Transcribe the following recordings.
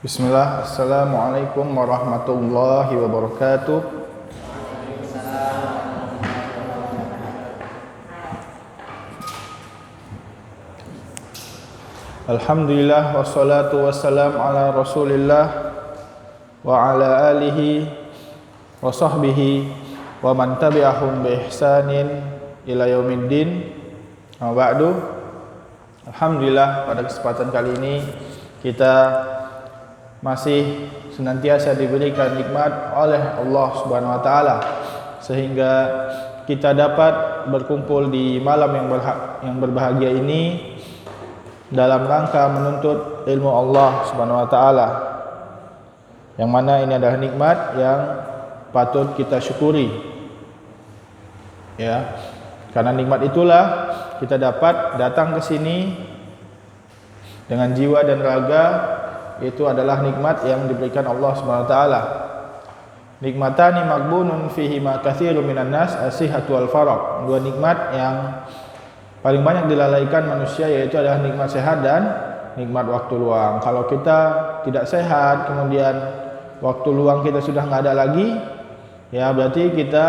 Bismillah, Assalamualaikum warahmatullahi wabarakatuh. Alhamdulillah wassalatu wassalam ala rasulillah wa ala alihi wa sahbihi wa man tabi'ahum bi ihsanin ila yaumiddin. Amma ba'du. Alhamdulillah, pada kesempatan kali ini kita masih senantiasa diberikan nikmat oleh Allah Subhanahu wa taala sehingga kita dapat berkumpul di malam yang berbahagia ini dalam rangka menuntut ilmu Allah Subhanahu wa taala. Yang mana ini adalah nikmat yang patut kita syukuri. Ya. Karena nikmat itulah kita dapat datang ke sini dengan jiwa dan raga. Itu adalah nikmat yang diberikan Allah Subhanahu wa taala. Nikmatani maghbunun fihi ma katsirun minan nas as-sihhatu wal faragh. Dua nikmat yang paling banyak dilalaikan manusia, yaitu adalah nikmat sehat dan nikmat waktu luang. Kalau kita tidak sehat, kemudian waktu luang kita sudah nggak ada lagi, ya berarti kita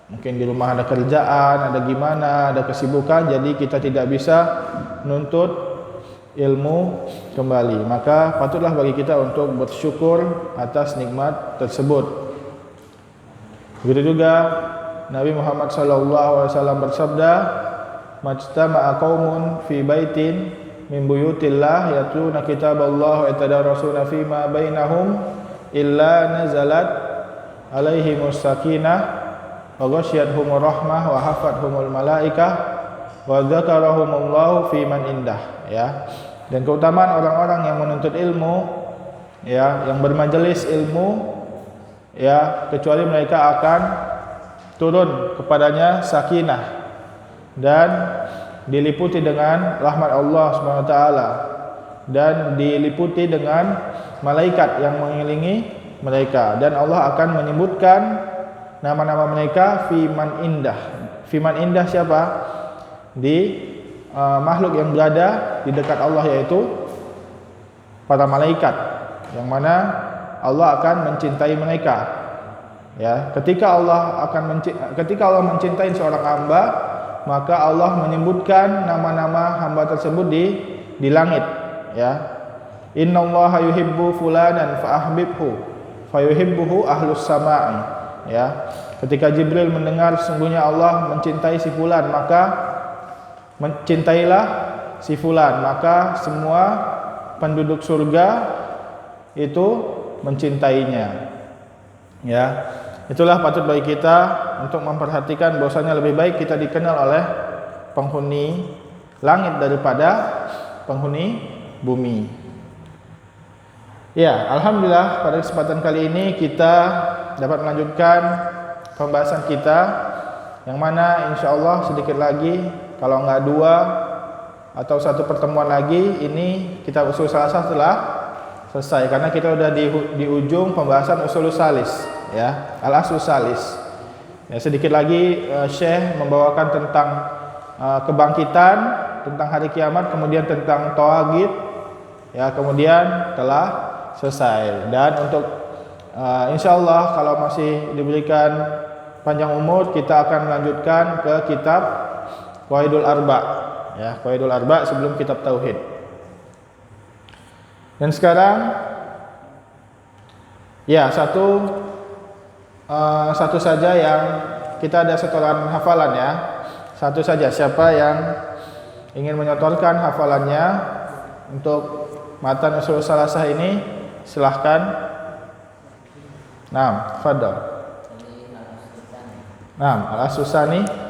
mungkin di rumah ada kerjaan, ada gimana, ada kesibukan, jadi kita tidak bisa menuntut ilmu kembali. Maka patutlah bagi kita untuk bersyukur atas nikmat tersebut. Begitu juga Nabi Muhammad SAW bersabda, "Majtama'a qaumun fi baitin min buyutillah yatluna kitaballah wa yatadarasuna fima bainahum illa nazalat alaihimus sakinah wa ghasyiyatuhumur rahmah wa hafathumul malaikah wa dzakarahumullahu fi man indah." Ya. Dan keutamaan orang-orang yang menuntut ilmu, ya, yang bermajelis ilmu, ya, kecuali mereka akan turun kepadanya sakinah dan diliputi dengan rahmat Allah Subhanahu wa taala dan diliputi dengan malaikat yang mengelilingi mereka, dan Allah akan menyebutkan nama-nama mereka fi man indah. Fi man indah siapa? Di makhluk yang berada di dekat Allah, yaitu para malaikat, yang mana Allah akan mencintai mereka. Ya, ketika Allah mencintai seorang hamba, maka Allah menyebutkan nama-nama hamba tersebut di langit. Ya, innallaha yuhibbu fulanan fa-ahbibhu fayuhibbuhu ahlus samai. Ya, ketika Jibril mendengar sesungguhnya Allah mencintai si fulan, maka mencintailah si fulan, maka semua penduduk surga itu mencintainya. Ya, itulah patut bagi kita untuk memperhatikan bahwasanya lebih baik kita dikenal oleh penghuni langit daripada penghuni bumi. Ya, alhamdulillah pada kesempatan kali ini kita dapat melanjutkan pembahasan kita, yang mana insyaallah sedikit lagi, kalau enggak dua atau satu pertemuan lagi, ini kitab usul salasah telah selesai, karena kita sudah di ujung pembahasan usul salis, ya, al-asul salis. Ya, sedikit lagi Syekh membawakan tentang kebangkitan, tentang hari kiamat, kemudian tentang tawaghit, ya, kemudian telah selesai. Dan untuk insyaallah kalau masih diberikan panjang umur, kita akan melanjutkan ke kitab Qawaidul Arba', ya, Qawaidul Arba' sebelum kitab tauhid. Dan sekarang, ya, satu saja yang kita ada setoran hafalan, ya. Satu saja, siapa yang ingin menyetorkan hafalannya untuk matan usul salasah ini, silahkan. Naam, tafadhal. Naam, al-Asusani.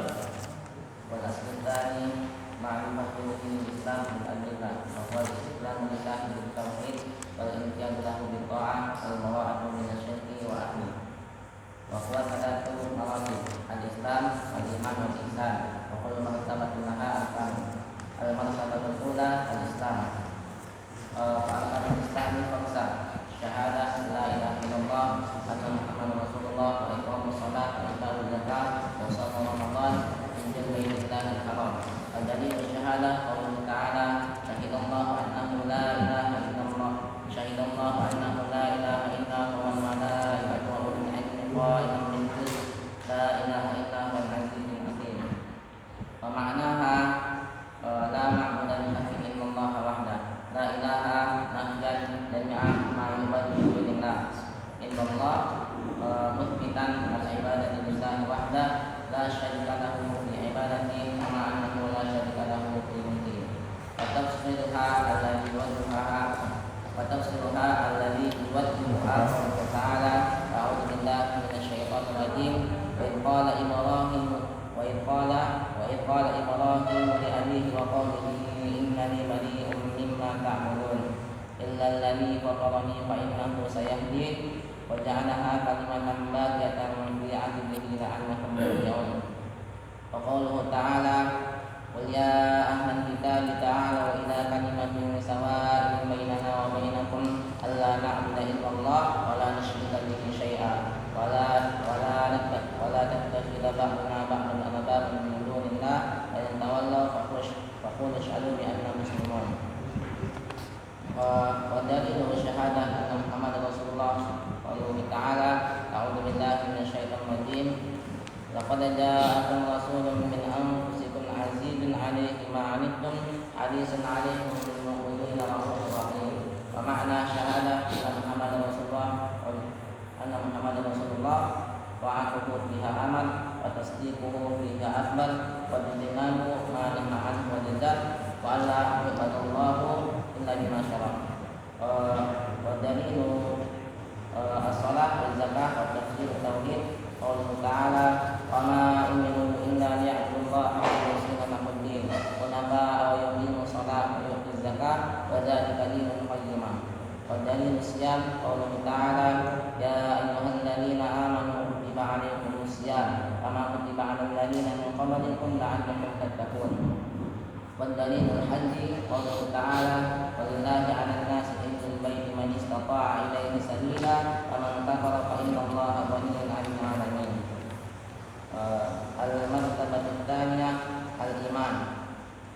syahidallahu annahu la ilaha illa huwa wal malaikatu wa ulul ilmi qa'iman bil qist la ilaha illa huwal azizzul hakim. Wa ma'naha la ma'budu bihaqqin illallah wahdah. La ilaha nafyan jami'a ma yubadu billah. Illallah muthbitan al-ibadati lillahi wahdah la syarika lahu fi ibadati kama annahu la syarika lahu fi mulki. Wa tafsiruha alladhi yuwajjihuha ta'ala a'udzu billahi minasy syaithanir rajim. Wa idh qala Ibrahim li abihi wa qaumihi innani bari'un mimma ta'malun illa alladhi fatarani fa innahu sayahdin wa ja'alaha kalimatan baqiyatan fi 'aqibihi la'allakum turja'un. Wa qawluhu ta'ala qul ya ahlal kitabi ta'alu ila kalimatin sawa'in bainana wa bainakum alla na'budu illallah wa la nusyrika bihi syai'a wa la tattakhidha ba'duna ba'dan arbaban min dunillah wa in tawallaw faqulu ashhadu bi anna muslimun. Wa dalilu syahadah anna Muhammadar Rasulullah qawluhu ta'ala a'udzu billahi minasyaitonir rajim. Laqad ja'akum rasulun min anfusikum azizun 'alaihi ma 'anittum harisun 'alaikum bil mu'minina ra'ufur rahim. Wa ma'na syahadah anna Muhammadar Rasulullah wa 'aquhu fiha aman wa tasdiquhu fiha akbar wa tinamu ma nahaa anhu wa jazaa wa alla yu'badallahu illa bima syara'. Wa dalilu as-shalah wal zakah wa tafsir tauhid qauluhu ta'ala wa ma umiru illa liya'budullaha mukhlisina lahu-d-din wa naba'a wa yuqimu shalah wa yu'tu zakah wa dzalika dinul qayyimah. Wa dalilu siyam qauluhu ta'ala ya ayyuhalladzina amanu kutiba 'alaikumus syiyam kama kutiba 'alal ladzina min qablikum la'allakum tattaqun. Wa dalilul haji qauluhu ta'ala walillahi 'alan nasi hajjul baiti man istata'a ilaihi sabila wa man kafara fa innallaha ghaniyyun 'anil 'alamin. Al-martabatu tsaniyah al-iman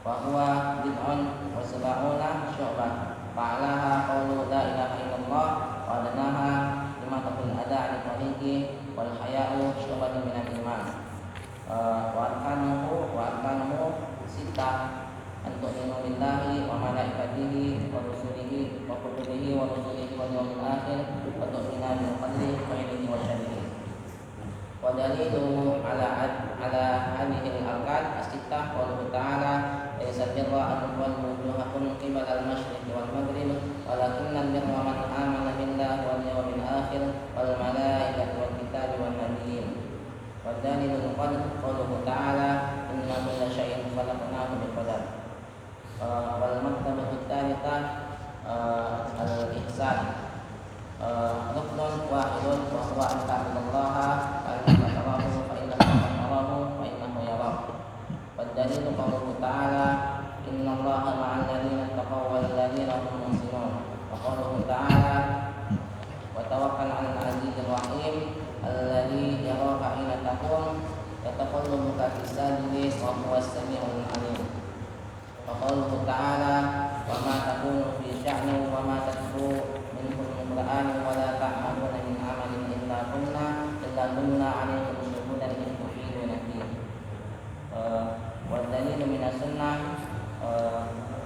wa huwa bid'un wa sab'una syu'bah. Fa'alaha qawlu la ilaha illallah wa adnaha limatul ada' al-tariqi wal haya'u syu'batun minal iman. Wa arkanuhu sittah an tu'minu billahi wa malaikatihi wa rusulihi wa kutubihi wa rusulihi wal yawmil akhir wa tu'minu bil qadri khairihi wa syarrihi. Wa dalilu ala hadhihi al-arkan as-sittah qauluhu ta'ala laysa birra an tuwallu wujuhakum qibala al-masyriqi wal maghrib walakinna al-birra man amana billahi wal yawmil akhir wal malaikati wal kitabi wan nabiyyin. Wa dalilu al-qadr qauluhu ta'ala inna kulla syai'in khalaqnahu biqadar. Wal martabatu tsalitsah al-ihsan ruknun wahidun wa huwa an ta'budallaha ka'annaka tarahu fa innaka tarahu fa innahu yarak. Wa dalilu qauluhu ta'ala innallaha ma'al ladzina taqaw wal ladzina hum muhsinun. Wa qauluhu ta'ala wa tawakkal 'alal 'azizir rahim alladzi yaraka hina taqum yataqallabuka fis sajidin wa huwas samiul 'alim. Wa qauluhu ta'ala wa ma takunu fi sya'nin wa ma tatlu minhu al-Qur'an wa la ta'maluna min 'amalin illa kunna 'alaikum shuhudan idh tufiduna fihi. Wa dalilu minas sunnah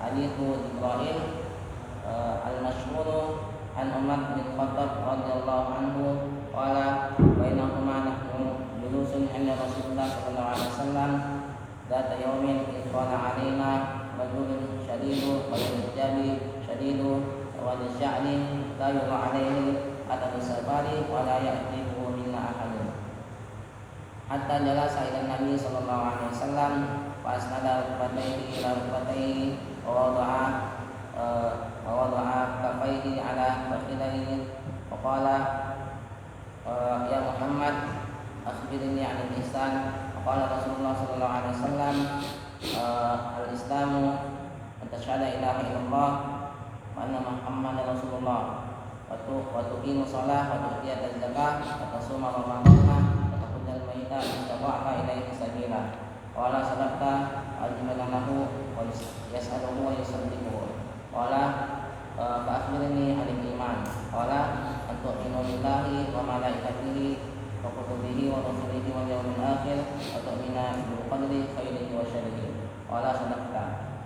hadithu Ibrahim al-mashhur an Umar bin Khattab radhiyallahu anhu qala bainahuma nahnu julusun 'inda Rasulullah sallallahu alaihi wasallam dzata yawmin idh qala 'alaina rajulun shadidu wal hijabi shadidu wal sya'ni la yura 'alaihi atau safari wa la ya'tihi minna ahadun hatta jalasa ila Nabi sallallahu alaihi wasallam wa asnada rukbatayhi ila rukbatayhi wa wada'a kafayhi ala fakhidayhi wa qala ya Muhammad akhbirni 'anil ihsan. Wa qala Rasulullah sallallahu alaihi wasallam al-islamu an tashhada ilaha illallah wa anna Muhammadar Rasulullah wa tuqimu shalah wa tu'tiyaz zakah wa tasuma ramadana wa taqudal maita istata'ta ilaihi sabila. Qala sadaqta ajmalahu wa yas'aluhu wa yusaddiquhu. Qala فأخبرني عن الإيمان قال أن تؤمن بالله وملائكته وكتبه ورسله واليوم الآخر وتؤمن بالقدر خيره وشره قال صدقت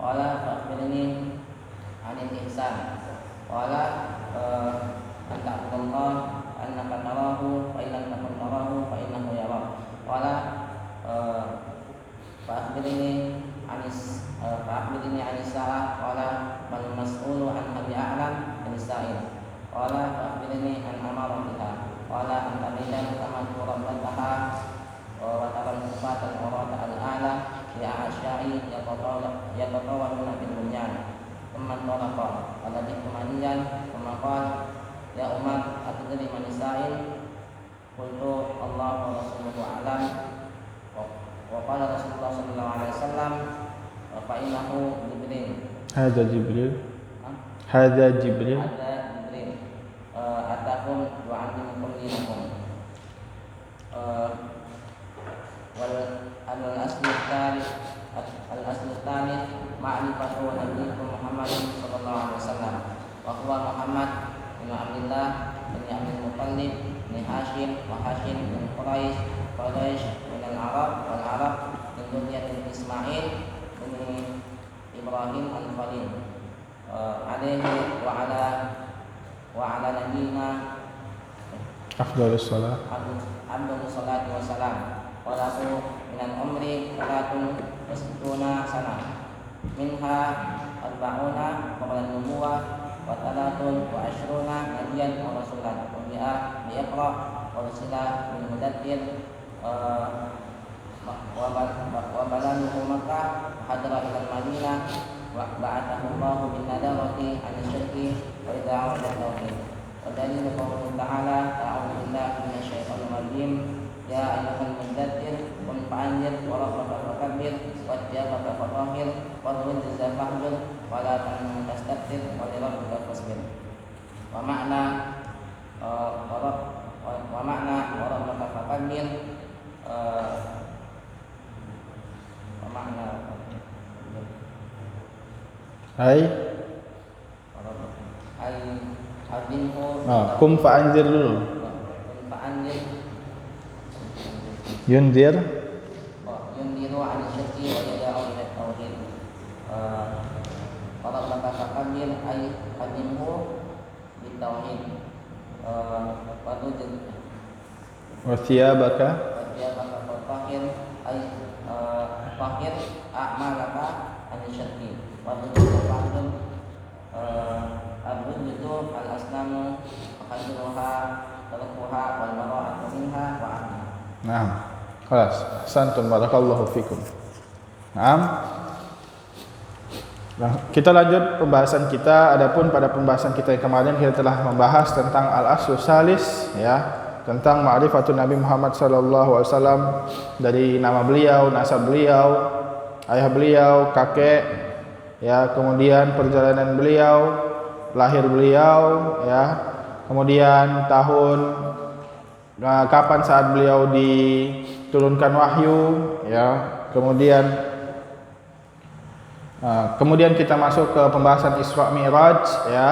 قال فأخبرني عن الإحسان قال أن تعبد الله أنك تراه فإن لم تكن تراه فإنه يراك قال فأخبرني عن الساعة قال ما المسؤول عنها بأعلم من السائل قال فأخبرني عن أمارتها قال أن تبيد كما ربتها وترى الكفاة العراة الأعلى في أعشاء يتطاولون في البنيان ثم انطلق فلبثت مليا ثم قال يا عمر أتدري من السائل قلت الله ورسوله أعلم وقال رسول الله صلى الله عليه وسلم فإنه جبريل هذا جبريل هذا جبريل أتاكم يعلمكم دينكم الأصل الثالث معرفة نبيكم محمد صلى الله عليه وسلم وهو محمد بن عبد الله بن عبد المطلب بن هاشم وهاشم بن قريش من العرب والعرب من ذرية إسماعيل بن إبراهيم الخليل عليه وعلى نبينا أفضل الصلاة والسلام وله من العمر 63 سنة منها 40 قبل النبوة و23 نبيا ورسولا بإقرأ ورسل بالمدثر وبلغه مكة وحضر إلى المدينة وبعثه الله بالندامة عن الشرك وإدعاء التوحيد ودليل قوله تعالى أعوذ بالله من الشيطان الرجيم يا أيها المدثر قم فأنذر وربك فكبر وثيابك فطهر والرجز فاهجر ولا تمنن تستكثر ولربك فاصبر ومعنى وربك فكبر ومعنى أي kum fa'anzir dulu. Yundir. Yundiru an syirki wa yada'u ila tauhid. Qala laka faqadir ay qadimhu bit tauhid. Wa thiyabaka fatahir ay tahir a'malaka an syirki. Wa tudhil itu al-aslamu akhiruha tarkuha wal mara'atu minha wa anha. Naam. Khalas. Ahsantum barakallahu fikum. Naam. Nah, kita lanjut pembahasan kita. Adapun pada pembahasan kita yang kemarin kita telah membahas tentang al-aslu salis ya, tentang ma'rifatun Nabi Muhammad sallallahu alaihi wasallam dari nama beliau, nasab beliau, ayah beliau, kakek ya, kemudian perjalanan beliau, lahir beliau ya, kemudian tahun kapan saat beliau diturunkan wahyu ya, kemudian kita masuk ke pembahasan Isra Mi'raj ya.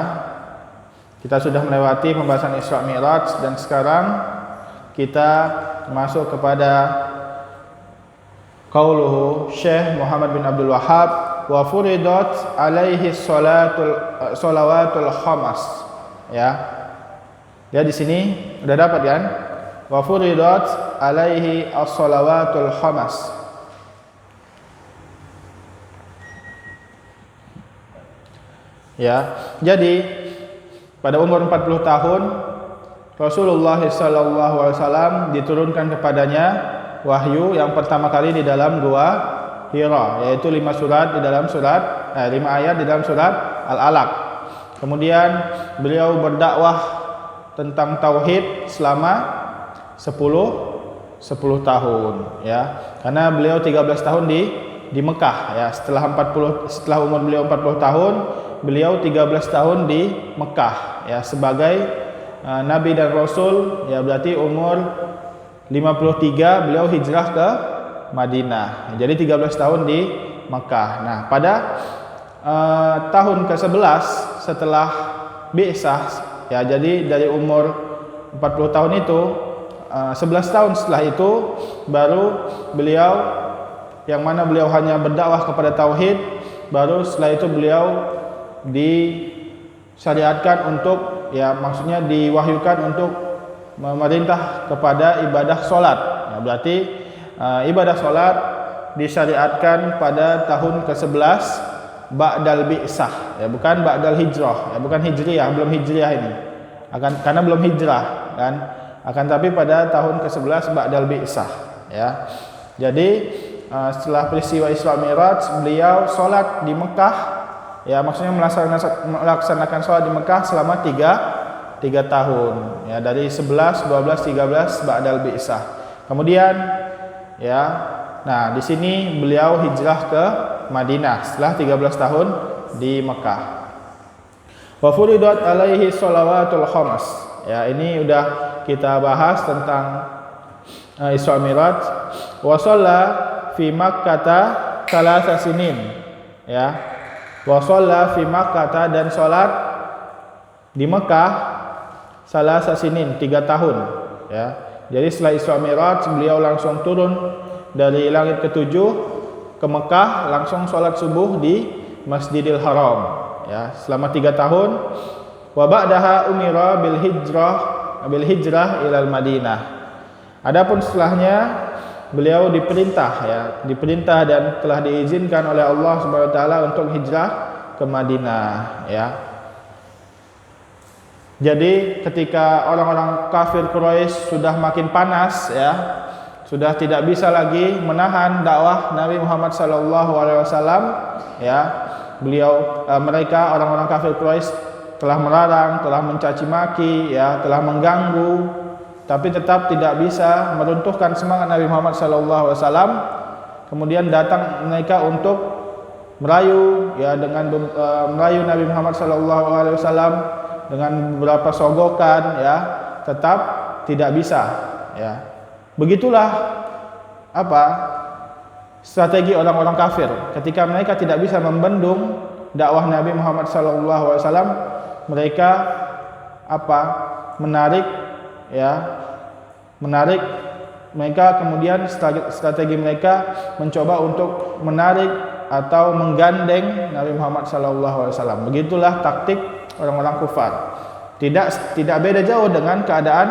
Kita sudah melewati pembahasan Isra Mi'raj dan sekarang kita masuk kepada qauluhu Syekh Muhammad bin Abdul Wahhab wa furidat alaihi shalawatul khamas ya. Ya di sini udah dapat kan? Wa furidat alaihi as-shalawatul khamas. Ya. Jadi pada umur 40 tahun Rasulullah sallallahu alaihi wasallam diturunkan kepadanya wahyu yang pertama kali di dalam gua Hira, yaitu 5 ayat di dalam surat Al-Alaq. Kemudian beliau berdakwah tentang tauhid selama 10 tahun ya. Karena beliau 13 tahun di Mekah ya. Setelah umur beliau 40 tahun, beliau 13 tahun di Mekah ya sebagai nabi dan rasul ya, berarti umur 53 beliau hijrah ke Madinah. Jadi 13 tahun di Mekah. Nah, pada tahun ke-11 setelah bi'sah, ya, jadi dari umur 40 tahun itu 11 tahun setelah itu baru beliau, yang mana beliau hanya berdakwah kepada tauhid, baru setelah itu beliau disyariatkan untuk, ya, maksudnya diwahyukan untuk memerintah kepada ibadah solat. Ya, berarti ibadah solat disyariatkan pada tahun ke-11 ba'dal bi'sah, ya, bukan ba'dal hijrah, ya, bukan hijriyah, belum hijriyah ini. Karena belum hijrah kan. Akan tapi pada tahun ke-11 ba'dal bi'sah, ya. Jadi setelah peristiwa Isra Mi'raj, beliau salat di Mekah, ya, maksudnya melaksanakan salat di Mekah selama 3 tahun, ya, dari 11, 12, 13 ba'dal bi'sah. Kemudian, ya, nah di sini beliau hijrah ke Madinah setelah 13 tahun di Mekah. Wa furidat alaihi shalawatul khams. Ya, ini udah kita bahas tentang Isra Mi'raj. Wa shalla fi Makkah salasa sinin. Ya. Wa shalla fi Makkah, dan salat di Mekah salasa sinin, 3 tahun, ya. Jadi setelah Isra Mi'raj beliau langsung turun dari langit ke-7 ke Mekah, langsung salat subuh di Masjidil Haram, ya, selama 3 tahun. Wa ba'daha umira bil hijrah ilal Madinah. Adapun setelahnya beliau diperintah dan telah diizinkan oleh Allah Subhanahu wa taala untuk hijrah ke Madinah, ya. Jadi ketika orang-orang kafir Quraisy sudah makin panas, ya, sudah tidak bisa lagi menahan dakwah Nabi Muhammad SAW, ya, mereka orang-orang kafir Quraisy telah melarang, telah mencaci maki, ya, telah mengganggu, tapi tetap tidak bisa meruntuhkan semangat Nabi Muhammad SAW. Kemudian datang mereka untuk merayu, ya, dengan merayu Nabi Muhammad SAW dengan beberapa sogokan, ya, tetap tidak bisa, ya. Begitulah strategi orang-orang kafir ketika mereka tidak bisa membendung dakwah Nabi Muhammad SAW. Mereka menarik mereka, kemudian strategi mereka mencoba untuk menarik atau menggandeng Nabi Muhammad SAW. Begitulah taktik orang-orang kufar. Tidak beda jauh dengan keadaan,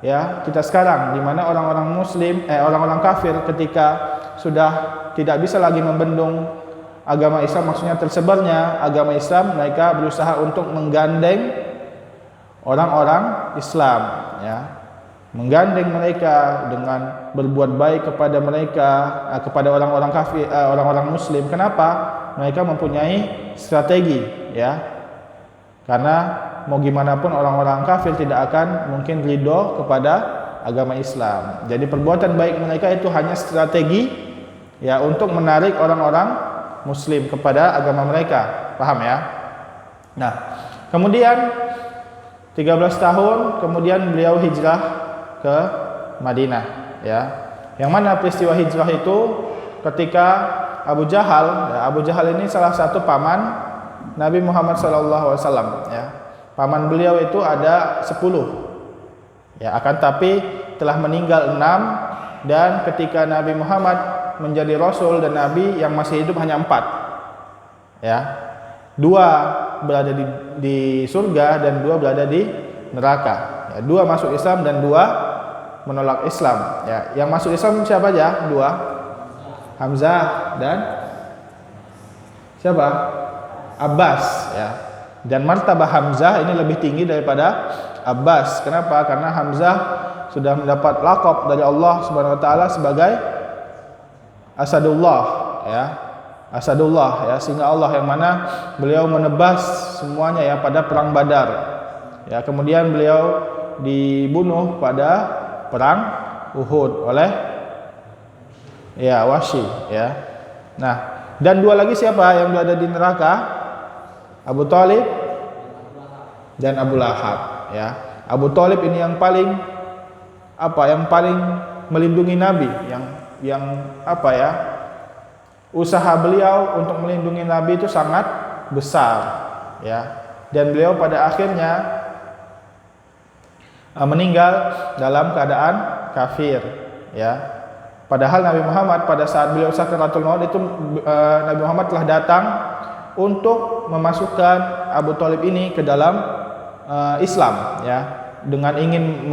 ya, kita sekarang, di mana orang-orang orang-orang kafir ketika sudah tidak bisa lagi membendung agama Islam, maksudnya tersebarnya agama Islam, mereka berusaha untuk menggandeng orang-orang Islam, ya, menggandeng mereka dengan berbuat baik kepada mereka, kepada orang-orang kafir, orang-orang Muslim. Kenapa? Mereka mempunyai strategi, ya, karena mau gimana pun orang-orang kafir tidak akan mungkin ridho kepada agama Islam. Jadi perbuatan baik mereka itu hanya strategi, ya, untuk menarik orang-orang Muslim kepada agama mereka. Paham, ya? Nah, kemudian 13 tahun kemudian beliau hijrah ke Madinah, ya. Yang mana peristiwa hijrah itu ketika Abu Jahal ini salah satu paman Nabi Muhammad SAW, ya. Paman beliau itu ada 10, ya, akan tapi telah meninggal 6, dan ketika Nabi Muhammad menjadi Rasul dan Nabi, yang masih hidup hanya 4, ya. 2 berada di surga dan 2 berada di neraka, ya. 2 masuk Islam dan 2 menolak Islam, ya. Yang masuk Islam siapa aja? 2, Hamzah dan siapa? Abbas, ya. Dan martabah Hamzah ini lebih tinggi daripada Abbas. Kenapa? Karena Hamzah sudah mendapat laqab dari Allah Subhanahu wa taala sebagai Asadullah, ya. Asadullah, ya, singa Allah, yang mana beliau menebas semuanya, ya, pada perang Badar, ya. Kemudian beliau dibunuh pada perang Uhud oleh, ya, Wahsy, ya. Nah, dan 2 lagi siapa yang berada di neraka? Abu Thalib dan Abu Lahab, ya. Abu Thalib ini yang paling melindungi Nabi, usaha beliau untuk melindungi Nabi itu sangat besar, ya. Dan beliau pada akhirnya meninggal dalam keadaan kafir, ya. Padahal Nabi Muhammad pada saat beliau sakaratul maut itu Nabi Muhammad telah datang untuk memasukkan Abu Thalib ini ke dalam Islam, ya, dengan ingin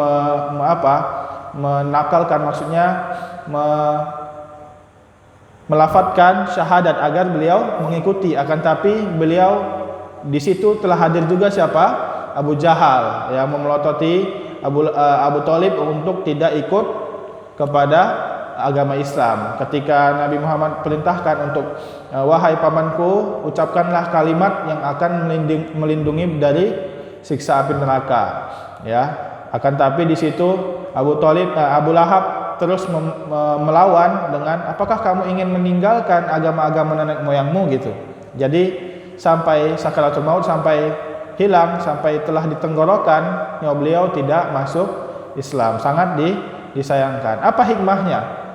menakalkan, maksudnya melafadzkan syahadat agar beliau mengikuti. Akan tapi beliau di situ telah hadir juga siapa? Abu Jahal, yang memelototi Abu Thalib untuk tidak ikut kepada agama Islam. Ketika Nabi Muhammad perintahkan untuk wahai pamanku, ucapkanlah kalimat yang akan melindungi dari siksa api neraka, ya. Akan tapi di situ Abu Lahab terus melawan dengan, apakah kamu ingin meninggalkan agama-agama nenek moyangmu, gitu. Jadi sampai sakaratul maut, sampai hilang, sampai telah ditenggorokan nyawa beliau, tidak masuk Islam. Sangat disayangkan. Apa hikmahnya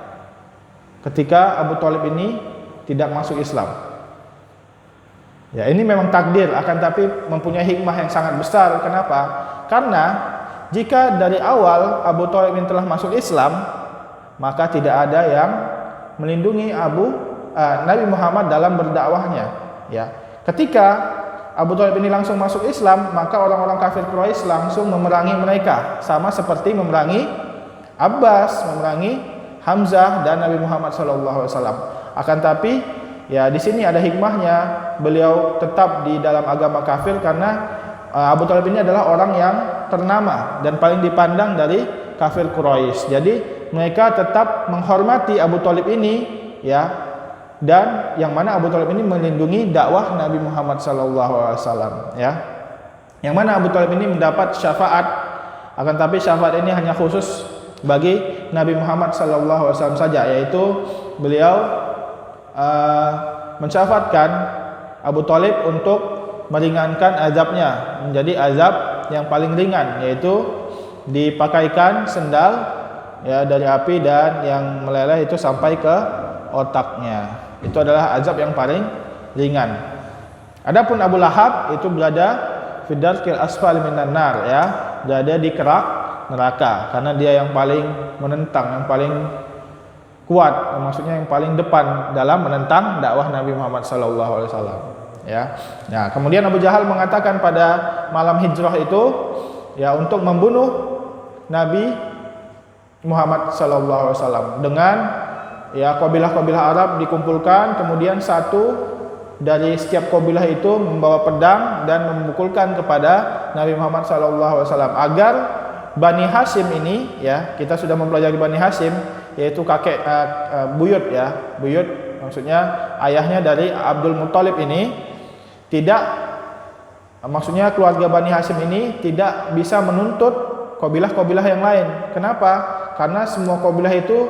ketika Abu Thalib ini tidak masuk Islam? Ya, ini memang takdir, akan tapi mempunyai hikmah yang sangat besar. Kenapa? Karena jika dari awal Abu Thalib ini telah masuk Islam, maka tidak ada yang melindungi Nabi Muhammad dalam berdakwahnya, ya. Ketika Abu Thalib ini langsung masuk Islam, maka orang-orang kafir Quraisy langsung memerangi mereka, sama seperti memerangi Abbas, memerangi Hamzah dan Nabi Muhammad SAW. Akan tapi ya di sini ada hikmahnya, beliau tetap di dalam agama kafir karena Abu Thalib ini adalah orang yang ternama dan paling dipandang dari kafir Quraisy. Jadi mereka tetap menghormati Abu Thalib ini, ya, dan yang mana Abu Thalib ini melindungi dakwah Nabi Muhammad SAW, ya. Yang mana Abu Thalib ini mendapat syafaat, akan tapi syafaat ini hanya khusus bagi Nabi Muhammad SAW saja, yaitu beliau mensyafaatkan Abu Thalib untuk meringankan azabnya menjadi azab yang paling ringan, yaitu dipakaikan sendal, ya, dari api dan yang meleleh itu sampai ke otaknya. Itu adalah azab yang paling ringan. Adapun Abu Lahab itu berada fi darkil asfal minan nar, ya, berada di kerak neraka karena dia yang paling menentang, yang paling kuat, maksudnya yang paling depan dalam menentang dakwah Nabi Muhammad SAW, ya. Nah, kemudian Abu Jahal mengatakan pada malam hijrah itu, ya, untuk membunuh Nabi Muhammad SAW dengan, ya, kabilah-kabilah Arab dikumpulkan, kemudian satu dari setiap kabilah itu membawa pedang dan memukulkan kepada Nabi Muhammad SAW agar Bani Hashim ini, ya, kita sudah mempelajari Bani Hashim, yaitu kakek buyut, ya, buyut maksudnya ayahnya dari Abdul Muthalib ini, tidak, maksudnya keluarga Bani Hashim ini tidak bisa menuntut kabilah-kabilah yang lain. Kenapa? Karena semua kabilah itu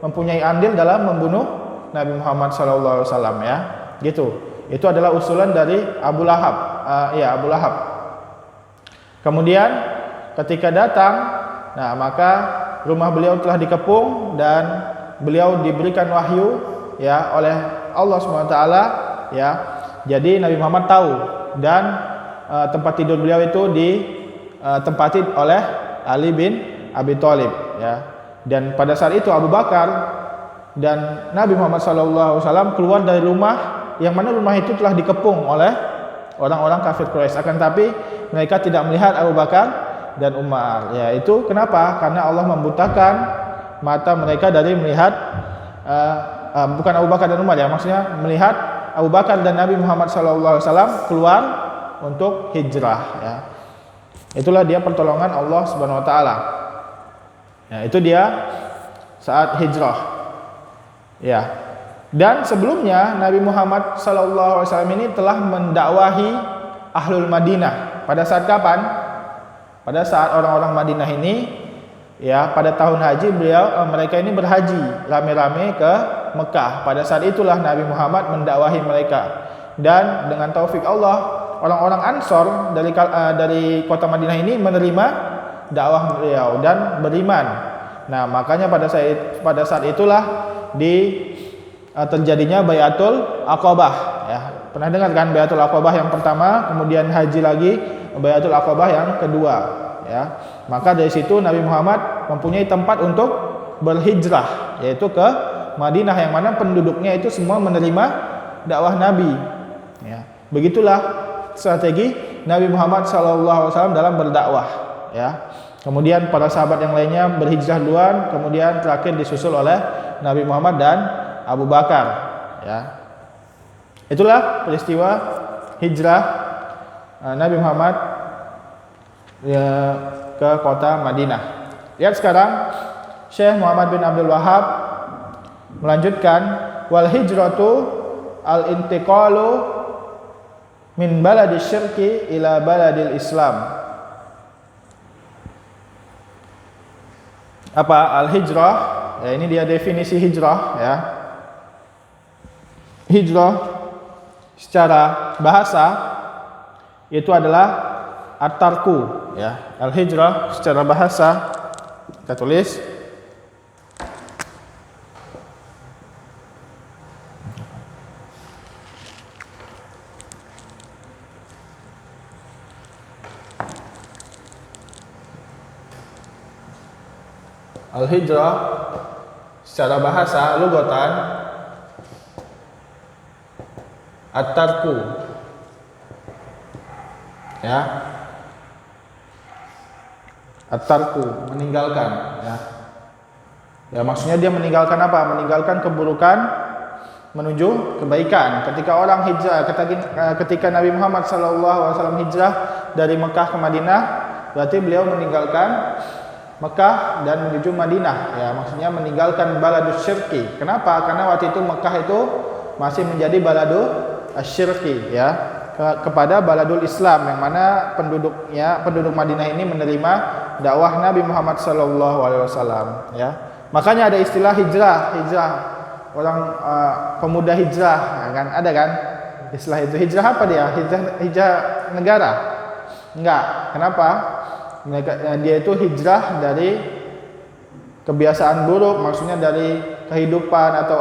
mempunyai andil dalam membunuh Nabi Muhammad SAW, ya, gitu. Itu adalah usulan dari Abu Lahab, ya, Abu Lahab. Kemudian ketika datang, nah, maka rumah beliau telah dikepung dan beliau diberikan wahyu, ya, oleh Allah SWT, ya. Jadi Nabi Muhammad tahu dan tempat tidur beliau itu ditempati oleh Ali bin Abi Thalib, ya. Dan pada saat itu Abu Bakar dan Nabi Muhammad SAW keluar dari rumah yang mana rumah itu telah dikepung oleh orang-orang kafir Quraisy. Akan tapi mereka tidak melihat Abu Bakar dan Umar, ya. Itu kenapa? Karena Allah membutakan mata mereka dari melihat bukan Abu Bakar dan Umar, ya, maksudnya melihat Abu Bakar dan Nabi Muhammad SAW keluar untuk hijrah, ya. Itulah dia pertolongan Allah Subhanahu wa taala. Ya, itu dia saat hijrah, ya. Dan sebelumnya Nabi Muhammad SAW ini telah mendakwahi Ahlul Madinah. Pada saat kapan? Pada saat orang-orang Madinah ini, ya, pada tahun haji mereka ini berhaji rame-rame ke Mekah. Pada saat itulah Nabi Muhammad mendakwahi mereka. Dan dengan taufik Allah, orang-orang Ansor dari kota Madinah ini menerima dakwah beliau dan beriman. Nah, makanya pada saat itulah terjadinya Bai'atul Aqabah, ya, Pernah dengar kan Baiatul Aqabah yang pertama, kemudian haji lagi Baiatul Aqabah yang kedua, ya. Maka dari situ Nabi Muhammad mempunyai tempat untuk berhijrah, yaitu ke Madinah, yang mana penduduknya itu semua menerima dakwah Nabi, ya. Begitulah strategi Nabi Muhammad SAW dalam berdakwah, ya. Kemudian para sahabat yang lainnya berhijrah duluan, kemudian terakhir disusul oleh Nabi Muhammad dan Abu Bakar, ya. Itulah peristiwa hijrah Nabi Muhammad ke kota Madinah. Lihat sekarang Syekh Muhammad bin Abdul Wahhab melanjutkan, wal hijratu al intiqalu min baladis syirki ila baladil Islam. Apa al-hijrah? Ya, ini dia definisi hijrah, ya. Hijrah secara bahasa itu adalah at-tarku, ya. Al-hijrah secara bahasa kita tulis al-hijrah secara bahasa lugatan at-tarku, ya. At-tarku, meninggalkan, ya. Ya, maksudnya dia meninggalkan apa? Meninggalkan keburukan menuju kebaikan. Ketika orang hijrah, ketika Nabi Muhammad SAW hijrah dari Mekah ke Madinah, berarti beliau meninggalkan Mekah dan menuju Madinah, ya. Maksudnya meninggalkan baladus syirki. Kenapa? Karena waktu itu Mekah itu masih menjadi baladu asyirki, ya, kepada baladul Islam, yang mana penduduk Madinah ini menerima dakwah Nabi Muhammad SAW, ya. Makanya ada istilah hijrah orang pemuda hijrah, ya kan? Ada kan istilah itu. Hijrah apa dia? Hijrah negara? Enggak. Kenapa? Dia itu hijrah dari kebiasaan buruk, maksudnya dari kehidupan atau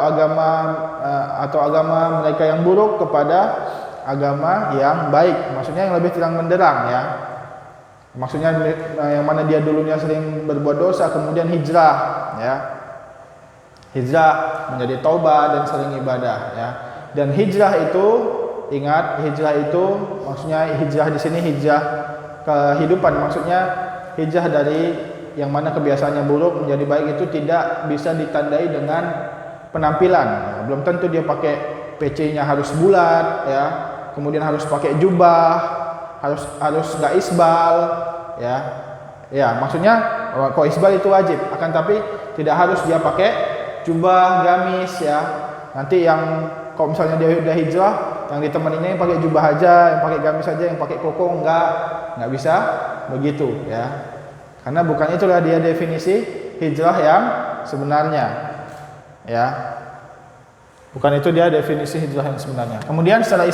agama mereka yang buruk kepada agama yang baik, maksudnya yang lebih terang benderang, ya. Maksudnya yang mana dia dulunya sering berbuat dosa, kemudian hijrah, ya. Hijrah menjadi taubat dan sering ibadah, ya. Dan hijrah itu, ingat, hijrah itu maksudnya hijrah di sini hijrah kehidupan, maksudnya hijrah dari yang mana kebiasaannya buruk menjadi baik itu tidak bisa ditandai dengan penampilan. Ya, belum tentu dia pakai PC-nya harus bulat, ya. Kemudian harus pakai jubah, harus nggak isbal, ya. Ya, maksudnya kok isbal itu wajib, akan tapi tidak harus dia pakai jubah gamis, ya. Nanti yang kalau misalnya dia udah hijrah, yang ditemaninya yang pakai jubah aja, yang pakai gamis aja, yang pakai koko nggak bisa begitu, ya. Karena bukan itulah dia definisi hijrah yang sebenarnya, ya. Bukan itu dia definisi hijrah yang sebenarnya. Kemudian secara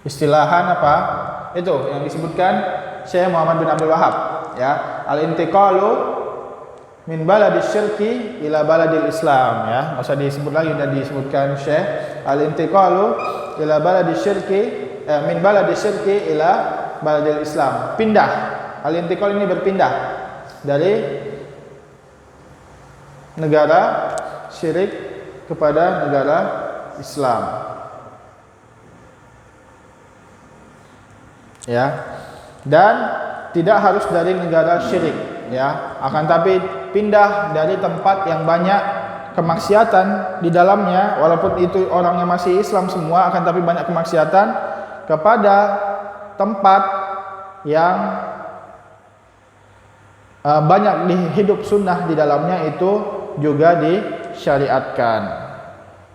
istilahan apa? Itu yang disebutkan Syekh Muhammad bin Abdul Wahhab, ya. Al-intiqalu min baladis syirki ila baladil Islam, ya. Enggak usah disebut lagi, sudah disebutkan Syekh. Al-intiqalu ila baladis syirki min baladis syirki ila baladil Islam. Pindah. Al-intiqal ini berpindah dari negara syirik kepada negara Islam, ya. Dan tidak harus dari negara syirik, ya. Akan tapi pindah dari tempat yang banyak kemaksiatan di dalamnya, walaupun itu orangnya masih Islam semua, akan tapi banyak kemaksiatan, kepada tempat yang banyak hidup sunnah di dalamnya, itu juga disyariatkan.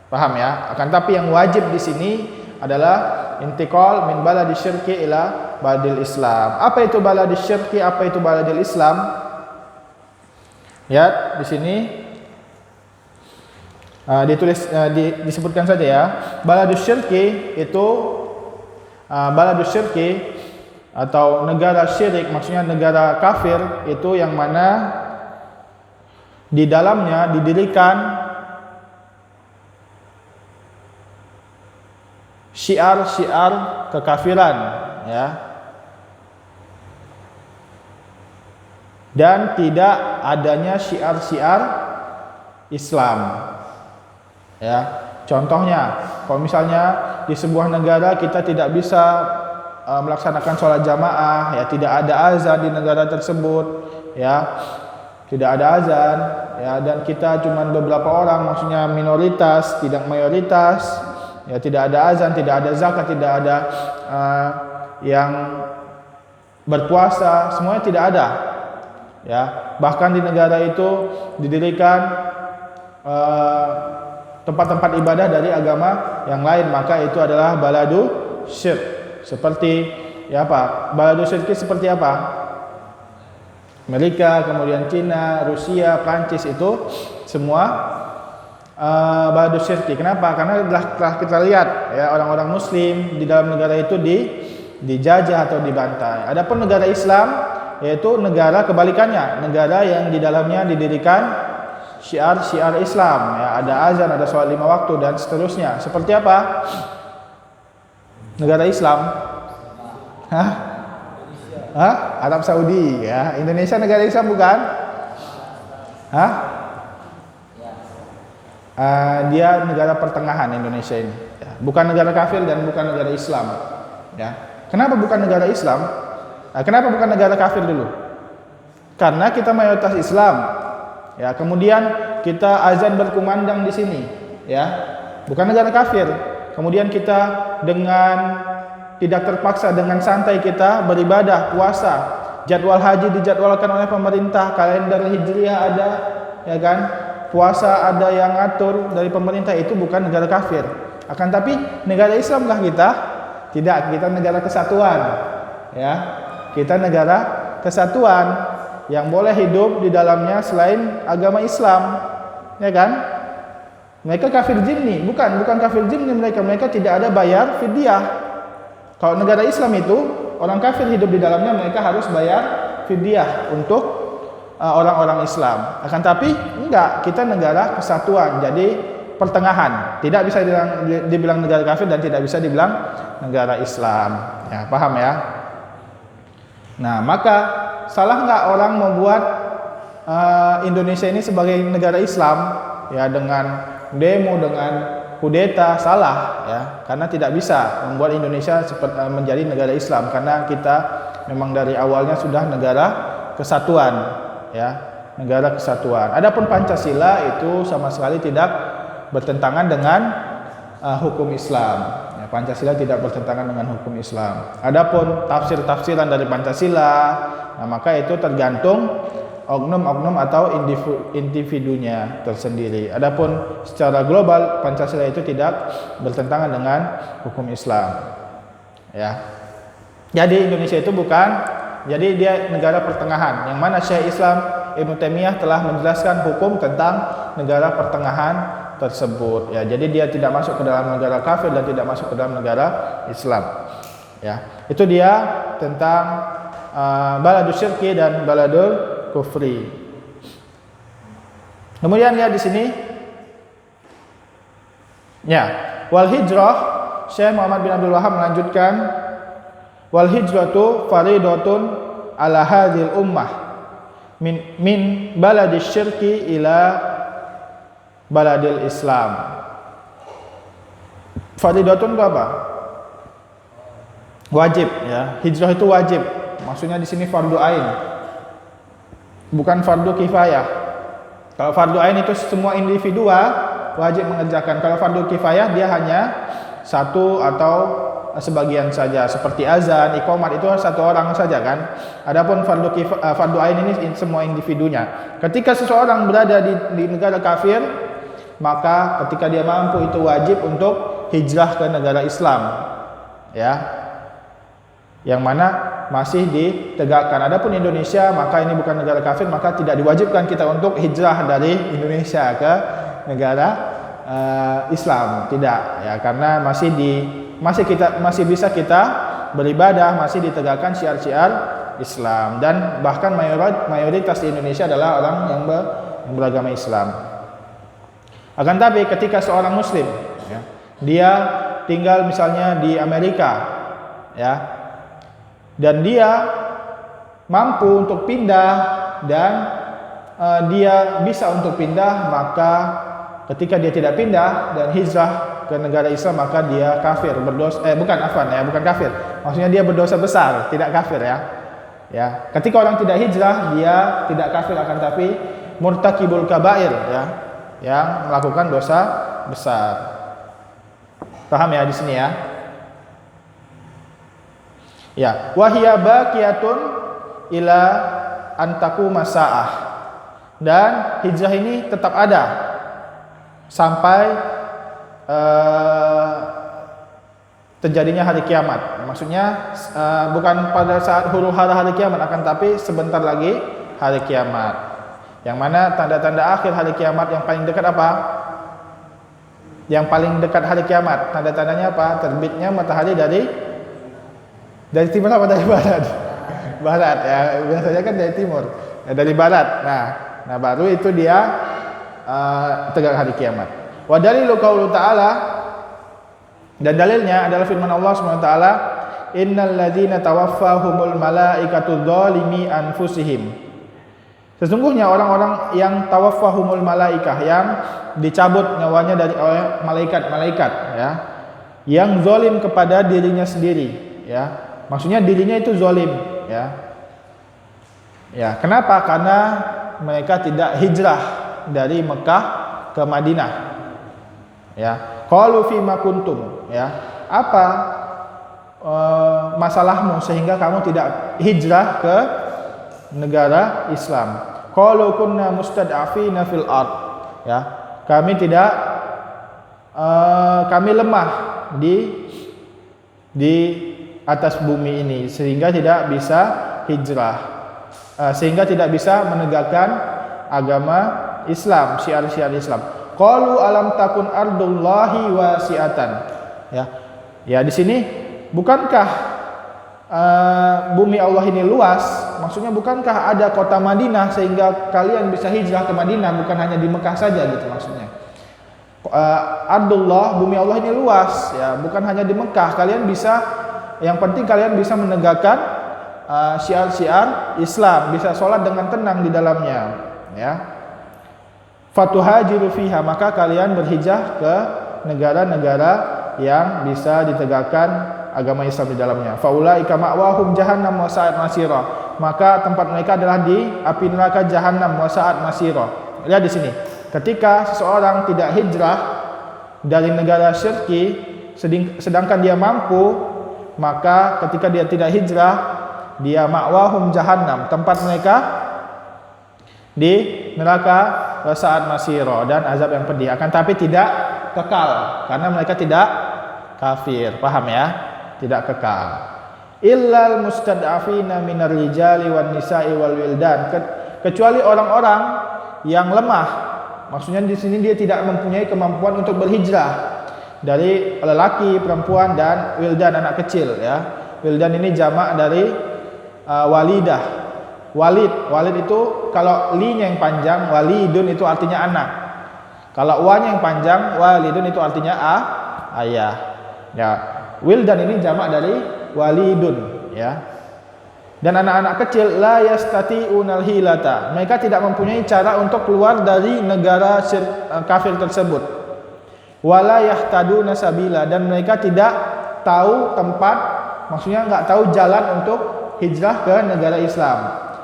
Paham, ya? Akan tapi yang wajib di sini adalah intiqal min baladis syirki ila baladil Islam. Apa itu baladis syirki? Apa itu baladil Islam? Ya, di sini disebutkan saja, ya. Baladus syirki itu baladus syirki atau negara syirik, maksudnya negara kafir, itu yang mana di dalamnya didirikan syiar-syiar kekafiran, ya. Dan tidak adanya syiar-syiar Islam. Ya, contohnya, kalau misalnya di sebuah negara kita tidak bisa melaksanakan sholat jamaah, ya, tidak ada azan di negara tersebut, ya, tidak ada azan, ya, dan kita cuma beberapa orang, maksudnya minoritas, tidak mayoritas, ya, tidak ada azan, tidak ada zakat, tidak ada yang berpuasa, semuanya tidak ada. Ya, bahkan di negara itu didirikan tempat-tempat ibadah dari agama yang lain, maka itu adalah baladu syirk. Seperti ya apa? Baladu syirk seperti apa? Amerika, kemudian Cina, Rusia, Prancis, itu semua baladu syirk. Kenapa? Karena telah kita lihat, ya, orang-orang muslim di dalam negara itu dijajah atau dibantai. Adapun negara Islam yaitu negara kebalikannya, negara yang di dalamnya didirikan syiar-syiar Islam, ya, ada azan, ada sholat 5 waktu dan seterusnya. Seperti apa negara Islam? Arab Saudi, ya. Indonesia negara Islam bukan? Dia negara pertengahan, Indonesia ini, ya. Bukan negara kafir dan bukan negara Islam, ya. Kenapa bukan negara Islam? Kenapa bukan negara kafir dulu? Karena kita mayoritas Islam, ya. Kemudian kita azan berkumandang di sini, ya. Bukan negara kafir. Kemudian kita dengan tidak terpaksa, dengan santai kita beribadah, puasa. Jadwal haji dijadwalkan oleh pemerintah, kalender hijriah ada, ya kan? Puasa ada yang ngatur dari pemerintah, itu bukan negara kafir. Akan tapi negara Islamkah kita? Tidak, kita negara kesatuan, ya. Kita negara kesatuan yang boleh hidup di dalamnya selain agama Islam, ya kan? Mereka kafir zimmi, bukan kafir zimmi mereka tidak ada bayar fidyah. Kalau negara Islam itu orang kafir hidup di dalamnya, mereka harus bayar fidyah untuk orang-orang Islam. Akan tapi enggak, kita negara kesatuan, jadi pertengahan, tidak bisa dibilang negara kafir dan tidak bisa dibilang negara Islam. Ya, paham ya? Nah, maka salah nggak orang membuat Indonesia ini sebagai negara Islam, ya, dengan demo, dengan kudeta? Salah, ya, karena tidak bisa membuat Indonesia menjadi negara Islam, karena kita memang dari awalnya sudah negara kesatuan, ya, negara kesatuan. Adapun Pancasila itu sama sekali tidak bertentangan dengan hukum Islam. Pancasila tidak bertentangan dengan hukum Islam. Adapun tafsir-tafsiran dari Pancasila, nah, maka itu tergantung oknum-oknum atau individunya tersendiri. Adapun secara global Pancasila itu tidak bertentangan dengan hukum Islam. Ya. Jadi Indonesia itu bukan, jadi dia negara pertengahan, yang mana Syekh Islam Ibnu Taimiyah telah menjelaskan hukum tentang negara pertengahan tersebut, ya. Jadi dia tidak masuk ke dalam negara kafir dan tidak masuk ke dalam negara Islam, ya. Itu dia tentang baladul syirki dan baladul kufri. Kemudian lihat di sini, ya, wal hijrah, Syekh Muhammad bin Abdul Wahhab melanjutkan, wal hijratu faridatun ala hadhil ummah min baladil syirki ila baladil Islam. Faridatun itu apa? Wajib, ya. Hijrah itu wajib. Maksudnya di sini fardu ain. Bukan fardu kifayah. Kalau fardu ain itu semua individu wajib mengerjakan. Kalau fardu kifayah dia hanya satu atau sebagian saja, seperti azan, iqamat itu satu orang saja kan. Adapun fardu ain ini semua individunya. Ketika seseorang berada di negara kafir, maka ketika dia mampu itu wajib untuk hijrah ke negara Islam, ya, yang mana masih ditegakkan. Adapun Indonesia, maka ini bukan negara kafir, maka tidak diwajibkan kita untuk hijrah dari Indonesia ke negara Islam, tidak, ya, karena masih bisa kita beribadah, masih ditegakkan syiar-syiar Islam, dan bahkan mayoritas di Indonesia adalah orang yang beragama Islam. Akan tapi ketika seorang muslim, ya, dia tinggal misalnya di Amerika, ya, dan dia mampu untuk pindah dan dia bisa untuk pindah, maka ketika dia tidak pindah dan hijrah ke negara Islam, maka dia kafir, berdosa, bukan kafir. Maksudnya dia berdosa besar, tidak kafir, ya. Ya, ketika orang tidak hijrah, dia tidak kafir, akan tapi murtakibul kabair, ya, yang melakukan dosa besar. Paham ya di sini, ya? Ya, wahia baqiyatun ila antaku masaah. Dan hijrah ini tetap ada sampai terjadinya hari kiamat. Maksudnya bukan pada saat huru hara hari kiamat, akan tapi sebentar lagi hari kiamat. Yang mana tanda-tanda akhir hari kiamat yang paling dekat apa? Yang paling dekat hari kiamat, tanda-tandanya apa? Terbitnya matahari dari timur apa dari barat? Barat, ya. Biasanya kan dari timur, ya, dari barat. Nah baru itu dia tegak hari kiamat. Wa dalilu qaulu ta'ala, dan dalilnya adalah firman Allah Subhanahu wa taala, innal ladzina tawaffahumul malaikatu dzalimi anfusihim. Sesungguhnya orang-orang yang tawaffahumul malaikah, yang dicabut nyawanya dari oleh malaikat-malaikat, ya, yang zalim kepada dirinya sendiri, ya. Maksudnya dirinya itu zalim, ya. Ya, kenapa? Karena mereka tidak hijrah dari Mekah ke Madinah. Ya, qalu fima kuntum, ya. Apa masalahmu sehingga kamu tidak hijrah ke negara Islam? Qalu kunna mustad'afina fil ard, ya. Kami lemah di atas bumi ini sehingga tidak bisa hijrah. Sehingga tidak bisa menegakkan agama Islam, syiar-syiar Islam. Qalu alam takun ardullahi wasi'atan. Ya. Ya, di sini bukankah bumi Allah ini luas? Maksudnya bukankah ada kota Madinah sehingga kalian bisa hijrah ke Madinah, bukan hanya di Mekah saja gitu maksudnya. Ardullah, bumi Allah ini luas, ya, bukan hanya di Mekah. Kalian bisa, yang penting kalian bisa menegakkan syiar-syiar Islam, bisa sholat dengan tenang di dalamnya, ya. Fatuhajiru fiha, maka kalian berhijrah ke negara-negara yang bisa ditegakkan agama Islam di dalamnya. Faulaika ma'wahum jahannam wa sa'at masira, maka tempat mereka adalah di api neraka jahannam wa sa'at masira. Lihat di sini, ketika seseorang tidak hijrah dari negara syirki sedangkan dia mampu, maka ketika dia tidak hijrah, dia ma'wahum jahannam, tempat mereka di neraka saat masiro, dan azab yang pedih, akan tapi tidak kekal karena mereka tidak kafir. Paham ya? Tidak kekal. Illal mustad'afina minar rijali wan nisa'i wal wildan, kecuali orang-orang yang lemah. Maksudnya di sini dia tidak mempunyai kemampuan untuk berhijrah, dari lelaki, perempuan, dan wildan, anak kecil, ya. Wildan ini jamak dari walidah. Walid itu kalau li-nya yang panjang, walidun itu artinya anak. Kalau wa-nya yang panjang, walidun itu artinya ayah. Ya, wildan ini jamak dari walidun, ya. Dan anak-anak kecil la yastati'unal hilata, mereka tidak mempunyai cara untuk keluar dari negara kafir tersebut. Wala yahtaduna sabila, dan mereka tidak tahu tempat, maksudnya enggak tahu jalan untuk hijrah ke negara Islam.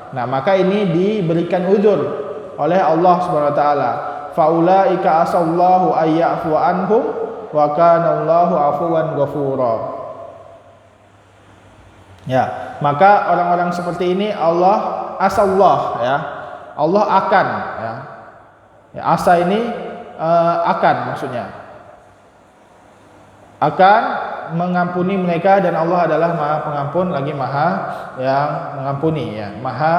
Nah, maka ini diberikan uzur oleh Allah Subhanahu wa taala. Faulaika asallahu ayya'fu anhum wa kana Allahu afuwan ghafura. Ya, maka orang-orang seperti ini Allah asallah, ya. Allah akan, ya. Ya, asa ini akan, maksudnya akan mengampuni mereka, dan Allah adalah Maha Pengampun lagi Maha yang mengampuni, ya. Maha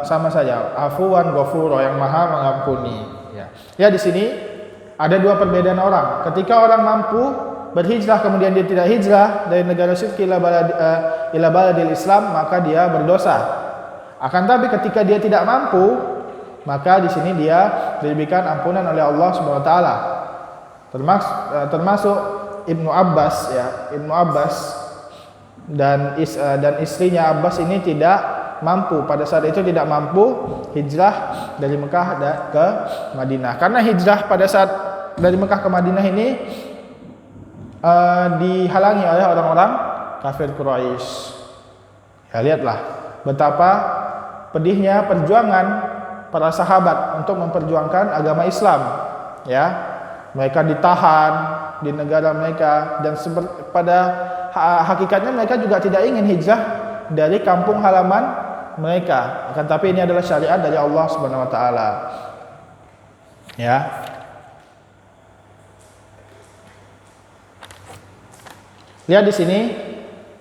sama saja, afuwan ghafur, yang Maha mengampuni, ya. Ya, di sini ada dua perbedaan orang. Ketika orang mampu berhijrah kemudian dia tidak hijrah dari negara syirik ila baladil Islam, maka dia berdosa. Akan tapi ketika dia tidak mampu, maka di sini dia diberikan ampunan oleh Allah Subhanahu wa taala. termasuk Ibnu Abbas ya. Ibnu Abbas dan istrinya Abbas ini tidak mampu, pada saat itu tidak mampu hijrah dari Mekah ke Madinah. Karena hijrah pada saat dari Mekah ke Madinah ini dihalangi oleh orang-orang kafir Quraisy. Ya, lihatlah betapa pedihnya perjuangan para sahabat untuk memperjuangkan agama Islam. Ya, mereka ditahan di negara mereka, dan pada hakikatnya mereka juga tidak ingin hijrah dari kampung halaman mereka. Akan tapi ini adalah syariat dari Allah Subhanahu wa taala. Ya. Lihat di sini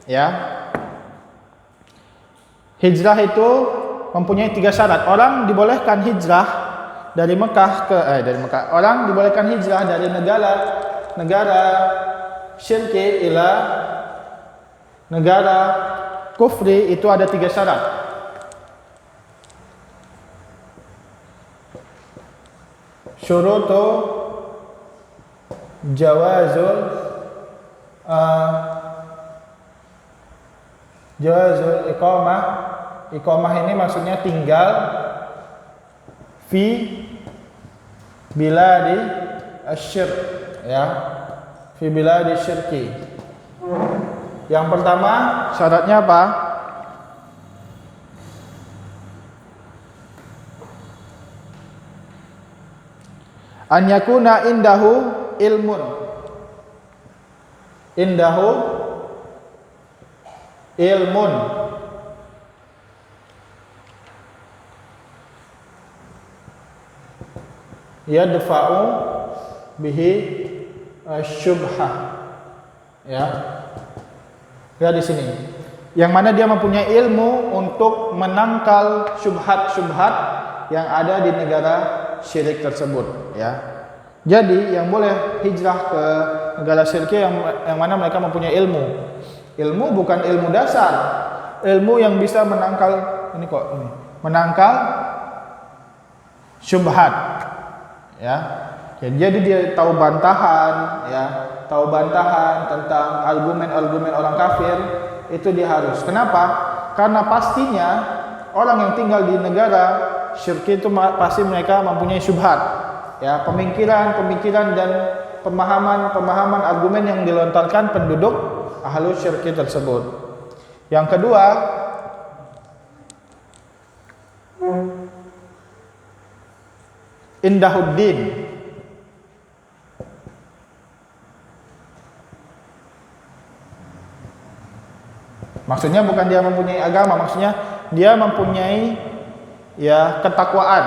ya. Hijrah itu mempunyai 3 syarat. Orang dibolehkan hijrah dari Mekah orang dibolehkan hijrah dari negara syirki ila negara kufri, itu ada 3 syarat. Syurutu jawazul iqamah ini maksudnya tinggal fi biladi asyirk ya, fi biladi syirki. Yang pertama syaratnya apa? An yakuna indahu ilmun. Indahu ilmun. Yadfa'u bihi syubhah. Ya. Lihat di sini. Yang mana dia mempunyai ilmu untuk menangkal syubhat-syubhat yang ada di negara syirik tersebut, ya. Jadi yang boleh hijrah ke negara syirik yang mana mereka mempunyai ilmu. Ilmu bukan ilmu dasar. Ilmu yang bisa menangkal syubhat. Ya. Jadi dia tahu bantahan, ya, tahu bantahan tentang argumen-argumen orang kafir, itu dia harus. Kenapa? Karena pastinya orang yang tinggal di negara syirik itu pasti mereka mempunyai syubhat, ya, pemikiran dan pemahaman argumen yang dilontarkan penduduk ahlu syirik tersebut. Yang kedua, indahuddin. Maksudnya bukan dia mempunyai agama, maksudnya dia mempunyai ya ketakwaan.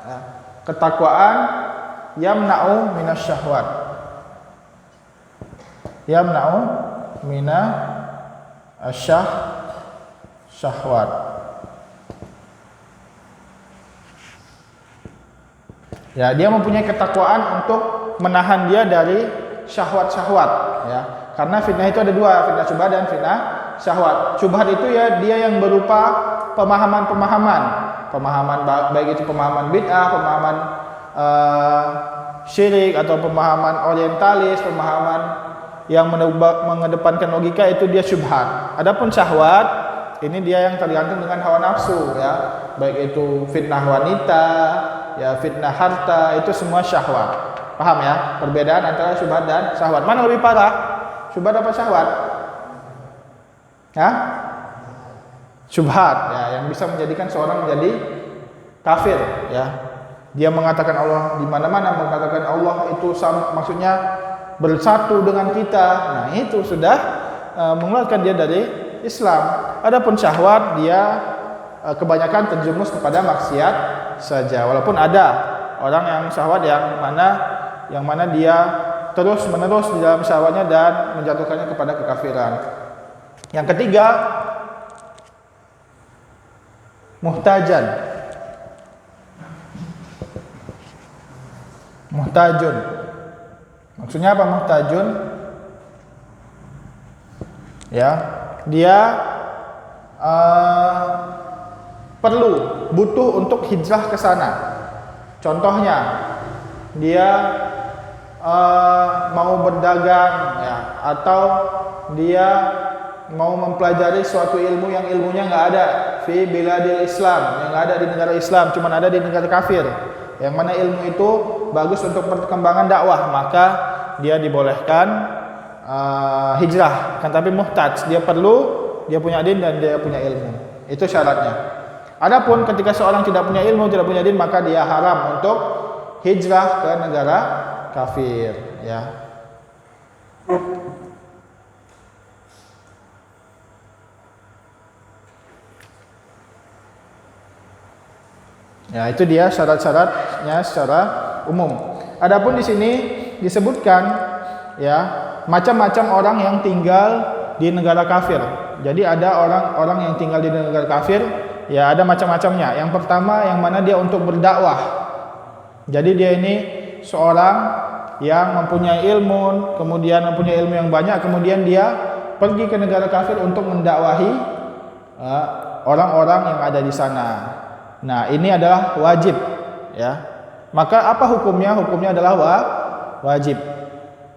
Ya, ketakwaan yamna'u minasyahwat. Yamna'u minasyahwat. Ya, dia mempunyai ketakwaan untuk menahan dia dari syahwat-syahwat, ya. Karena fitnah itu ada 2, fitnah syubhat dan fitnah syahwat. Syubhat itu ya dia yang berupa pemahaman baik itu pemahaman bid'ah, pemahaman syirik atau pemahaman orientalis, pemahaman yang mengedepankan logika, itu dia syubhat. Adapun syahwat ini dia yang tergantung dengan hawa nafsu, ya. Baik itu fitnah wanita, ya, fitnah harta, itu semua syahwat. Paham ya? Perbedaan antara syubhat dan syahwat. Mana lebih parah? Syubhat apa syahwat? Ya? Syubhat, ya, yang bisa menjadikan seorang menjadi kafir, ya. Dia mengatakan Allah di mana-mana, mengatakan Allah itu maksudnya bersatu dengan kita. Nah, itu sudah mengeluarkan dia dari Islam. Adapun syahwat, dia kebanyakan terjerumus kepada maksiat saja. Walaupun ada orang yang syahwat yang mana dia terus menerus di dalam syahwatnya dan menjatuhkannya kepada kekafiran. Yang ketiga, muhtajun. Maksudnya apa muhtajun? Ya, dia butuh untuk hijrah ke sana. Contohnya, dia mau berdagang ya, atau dia mau mempelajari suatu ilmu yang ilmunya nggak ada fi biladil Islam, yang nggak ada di negara Islam, cuma ada di negara kafir, yang mana ilmu itu bagus untuk perkembangan dakwah, maka dia dibolehkan hijrah. Kan tapi muhtaj, dia punya din dan dia punya ilmu, itu syaratnya. Adapun ketika seorang tidak punya ilmu, tidak punya din, maka dia haram untuk hijrah ke negara kafir, ya. Ya, itu dia syarat-syaratnya secara umum. Adapun di sini disebutkan ya macam-macam orang yang tinggal di negara kafir. Jadi ada orang-orang yang tinggal di negara kafir, ya ada macam-macamnya. Yang pertama yang mana dia untuk berdakwah. Jadi dia ini seorang yang mempunyai ilmu, kemudian mempunyai ilmu yang banyak, kemudian dia pergi ke negara kafir untuk mendakwahi orang-orang yang ada di sana. Nah, ini adalah wajib, ya. Maka apa hukumnya? Hukumnya adalah wajib.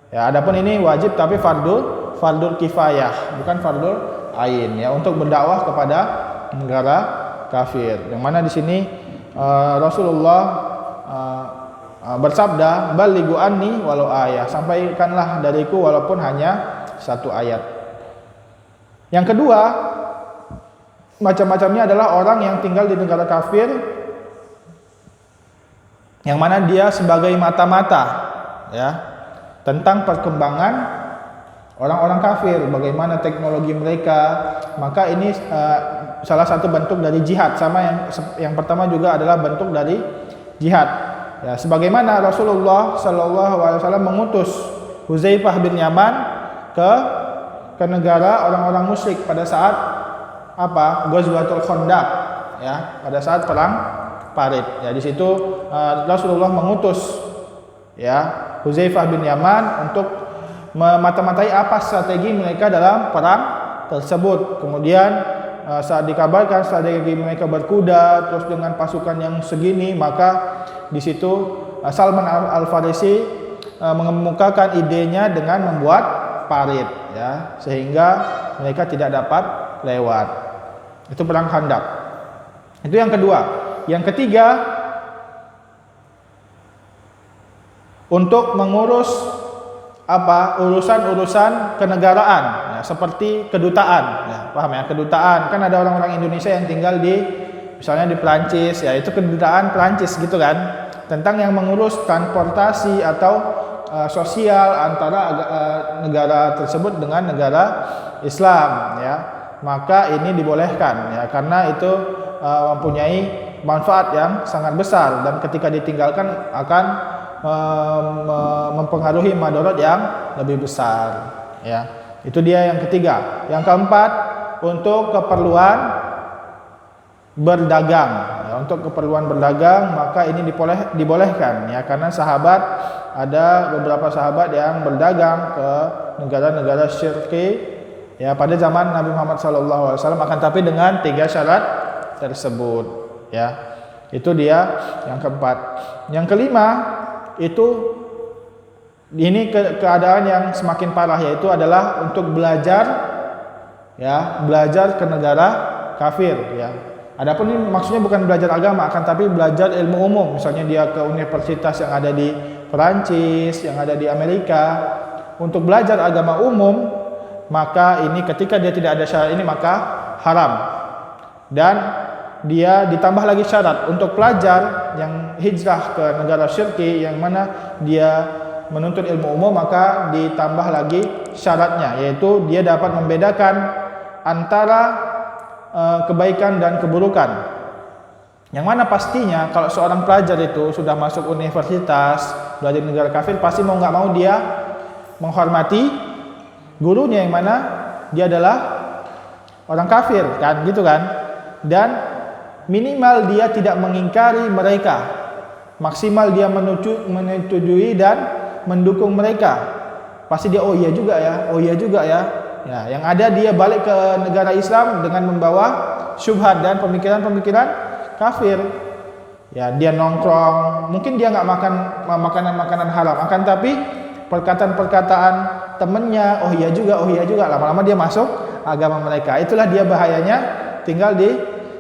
Ya, adapun ini wajib tapi fardul kifayah, bukan fardul ain, ya, untuk berdakwah kepada negara kafir. Yang mana di sini Rasulullah bersabda, "Balighu anni walau ayah." Sampaikanlah dariku walaupun hanya satu ayat. Yang kedua, macam-macamnya adalah orang yang tinggal di negara kafir, yang mana dia sebagai mata-mata, ya, tentang perkembangan orang-orang kafir, bagaimana teknologi mereka. Maka ini salah satu bentuk dari jihad, sama yang pertama juga adalah bentuk dari jihad. Ya, sebagaimana Rasulullah SAW mengutus Huzaifah bin Yaman ke negara orang-orang musyrik pada saat Ghazwatul Khandaq, ya, pada saat perang Parit. Ya, di situ Rasulullah mengutus ya Huzaifah bin Yaman untuk memata-matai apa strategi mereka dalam perang tersebut. Kemudian saat dikabarkan strategi mereka berkuda terus dengan pasukan yang segini, maka di situ Salman Al-Farisi mengemukakan idenya dengan membuat parit, ya, sehingga mereka tidak dapat lewat. Itu perang Khandaq. Itu yang kedua. Yang ketiga, untuk mengurus urusan-urusan kenegaraan, ya, seperti kedutaan, ya, paham ya, kedutaan. Kan ada orang-orang Indonesia yang tinggal misalnya di Perancis, ya, itu kedutaan Perancis gitu kan, tentang yang mengurus transportasi atau sosial antara negara tersebut dengan negara Islam, ya. Maka ini dibolehkan, ya, karena itu mempunyai manfaat yang sangat besar dan ketika ditinggalkan akan mempengaruhi madarat yang lebih besar, ya. Itu dia yang ketiga. Yang keempat, untuk keperluan berdagang, ya, untuk keperluan berdagang, maka ini dibolehkan, ya, karena ada beberapa sahabat yang berdagang ke negara-negara syirki, ya, pada zaman Nabi Muhammad SAW, akan tapi dengan 3 syarat tersebut, ya. Itu dia yang keempat. Yang kelima, ini keadaan yang semakin parah, yaitu adalah untuk belajar ke negara kafir, ya. Adapun ini maksudnya bukan belajar agama, akan tapi belajar ilmu umum. Misalnya dia ke universitas yang ada di Perancis, yang ada di Amerika, untuk belajar agama umum, maka ini ketika dia tidak ada syarat ini maka haram. Dan dia ditambah lagi syarat untuk pelajar yang hijrah ke negara syirki, yang mana dia menuntut ilmu umum, maka ditambah lagi syaratnya, yaitu dia dapat membedakan antara kebaikan dan keburukan. Yang mana pastinya kalau seorang pelajar itu sudah masuk universitas, belajar di negara kafir, pasti mau nggak mau dia menghormati gurunya, yang mana dia adalah orang kafir, kan, gitu kan. Dan minimal dia tidak mengingkari mereka, maksimal dia menyetujui dan mendukung mereka. Pasti dia oh iya juga ya. Ya, yang ada dia balik ke negara Islam dengan membawa syubhat dan pemikiran-pemikiran kafir. Ya, dia nongkrong, mungkin dia nggak makan makanan haram, akan tapi perkataan-perkataan temannya, oh iya juga, lama-lama dia masuk agama mereka. Itulah dia bahayanya tinggal di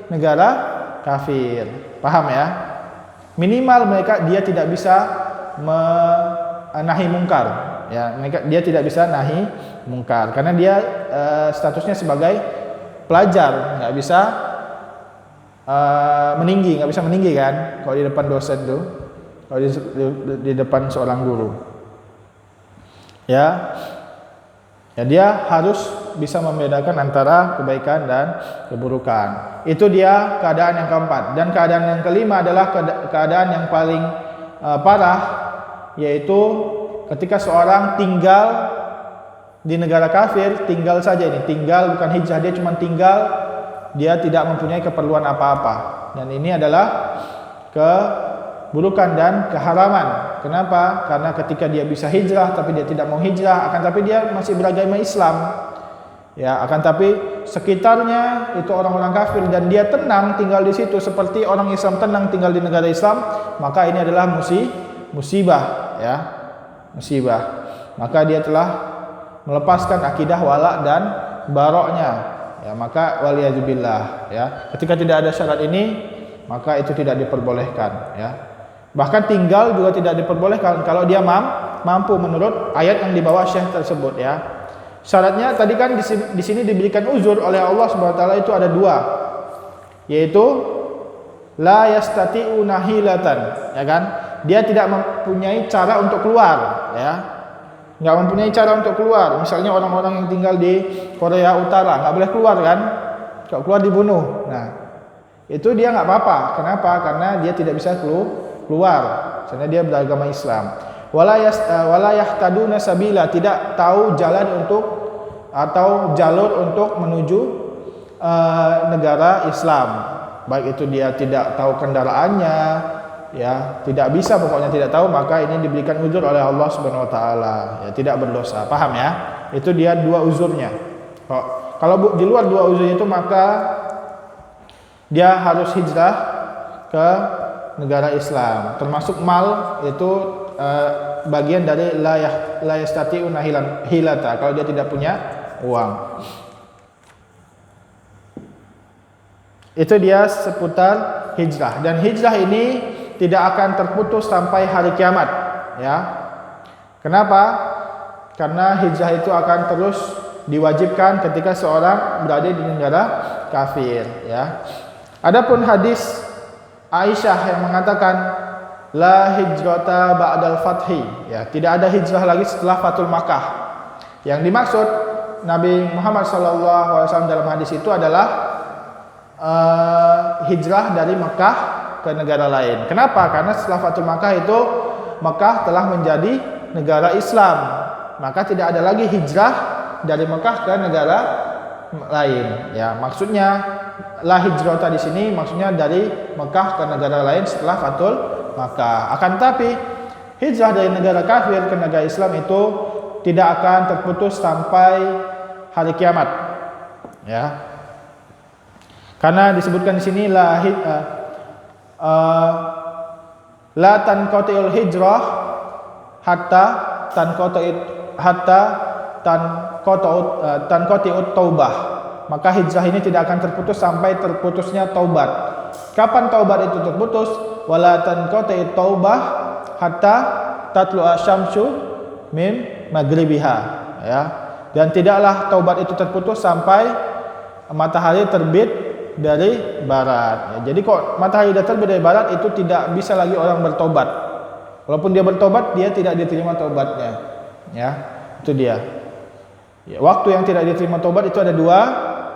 negara kafir. Paham ya? Minimal dia tidak bisa nahi mungkar, ya. Dia tidak bisa nahi mungkar karena dia statusnya sebagai pelajar, nggak bisa nggak bisa meninggi kan kalau di depan dosen tuh, kalau di depan seorang guru. Ya, dia harus bisa membedakan antara kebaikan dan keburukan. Itu dia keadaan yang keempat. Dan keadaan yang kelima adalah keadaan yang paling parah, yaitu ketika seorang tinggal di negara kafir, tinggal saja ini, tinggal bukan hijrah, dia cuma tinggal, dia tidak mempunyai keperluan apa-apa. Dan ini adalah keburukan dan keharaman. Kenapa? Karena ketika dia bisa hijrah tapi dia tidak mau hijrah, akan tapi dia masih beragama Islam. Ya, akan tapi sekitarnya itu orang-orang kafir dan dia tenang tinggal di situ seperti orang Islam tenang tinggal di negara Islam, maka ini adalah musibah, ya. Musibah. Maka dia telah melepaskan akidah wala dan baroknya. Ya, maka waliyadzubillah, ya. Ketika tidak ada syarat ini, maka itu tidak diperbolehkan, ya. Bahkan tinggal juga tidak diperbolehkan kalau dia mampu menurut ayat yang dibawa Syekh tersebut, ya. Syaratnya tadi kan di sini diberikan uzur oleh Allah Subhanahu wa taala, itu ada dua, yaitu la yastati'una hilatan, ya kan? Dia tidak mempunyai cara untuk keluar, ya. Enggak mempunyai cara untuk keluar. Misalnya orang-orang yang tinggal di Korea Utara enggak boleh keluar kan? Kalau keluar dibunuh. Nah, itu dia enggak apa-apa. Kenapa? Karena dia tidak bisa keluar. Karena dia beragama Islam. Wala yahtaduna sabila, tidak tahu jalan untuk atau jalur untuk menuju negara Islam. Baik itu dia tidak tahu kendaraannya, ya, tidak bisa, pokoknya tidak tahu, maka ini diberikan uzur oleh Allah Subhanahu wa taala, ya, tidak berdosa. Paham ya? Itu dia dua uzurnya. Kalau di luar dua uzur itu, maka dia harus hijrah ke negara Islam. Termasuk mal itu bagian dari la yastati'una hilata, kalau dia tidak punya uang. Itu dia seputar hijrah, dan hijrah ini tidak akan terputus sampai hari kiamat, ya. Kenapa? Karena hijrah itu akan terus diwajibkan ketika seorang berada di negara kafir, ya. Adapun hadis Aisyah yang mengatakan la hijrata ba'dal fathi, ya, tidak ada hijrah lagi setelah Fathul Makkah. Yang dimaksud Nabi Muhammad SAW dalam hadis itu adalah hijrah dari Mekah ke negara lain. Kenapa? Karena setelah Fathul Makkah itu Mekah telah menjadi negara Islam, maka tidak ada lagi hijrah dari Mekah ke negara lain. Ya, maksudnya la hijrata di sini maksudnya dari Mekah ke negara lain setelah Fathul Makkah. Akan tapi hijrah dari negara kafir ke negara Islam itu tidak akan terputus sampai hari kiamat, ya. Karena disebutkan di sini la tanqati'ul hijrah hatta tanqati'ut taubah. Maka hijrah ini tidak akan terputus sampai terputusnya taubat. Kapan taubat itu terputus? Wala tanqati'ut taubah hatta tatlu'a syamsu min maghribiha, ya. Dan tidaklah taubat itu terputus sampai matahari terbit dari barat, ya. Jadi kok matahari sudah terbit dari barat, itu tidak bisa lagi orang bertobat. Walaupun dia bertobat, dia tidak diterima tobatnya, ya. Itu dia, ya. Waktu yang tidak diterima tobat itu ada dua,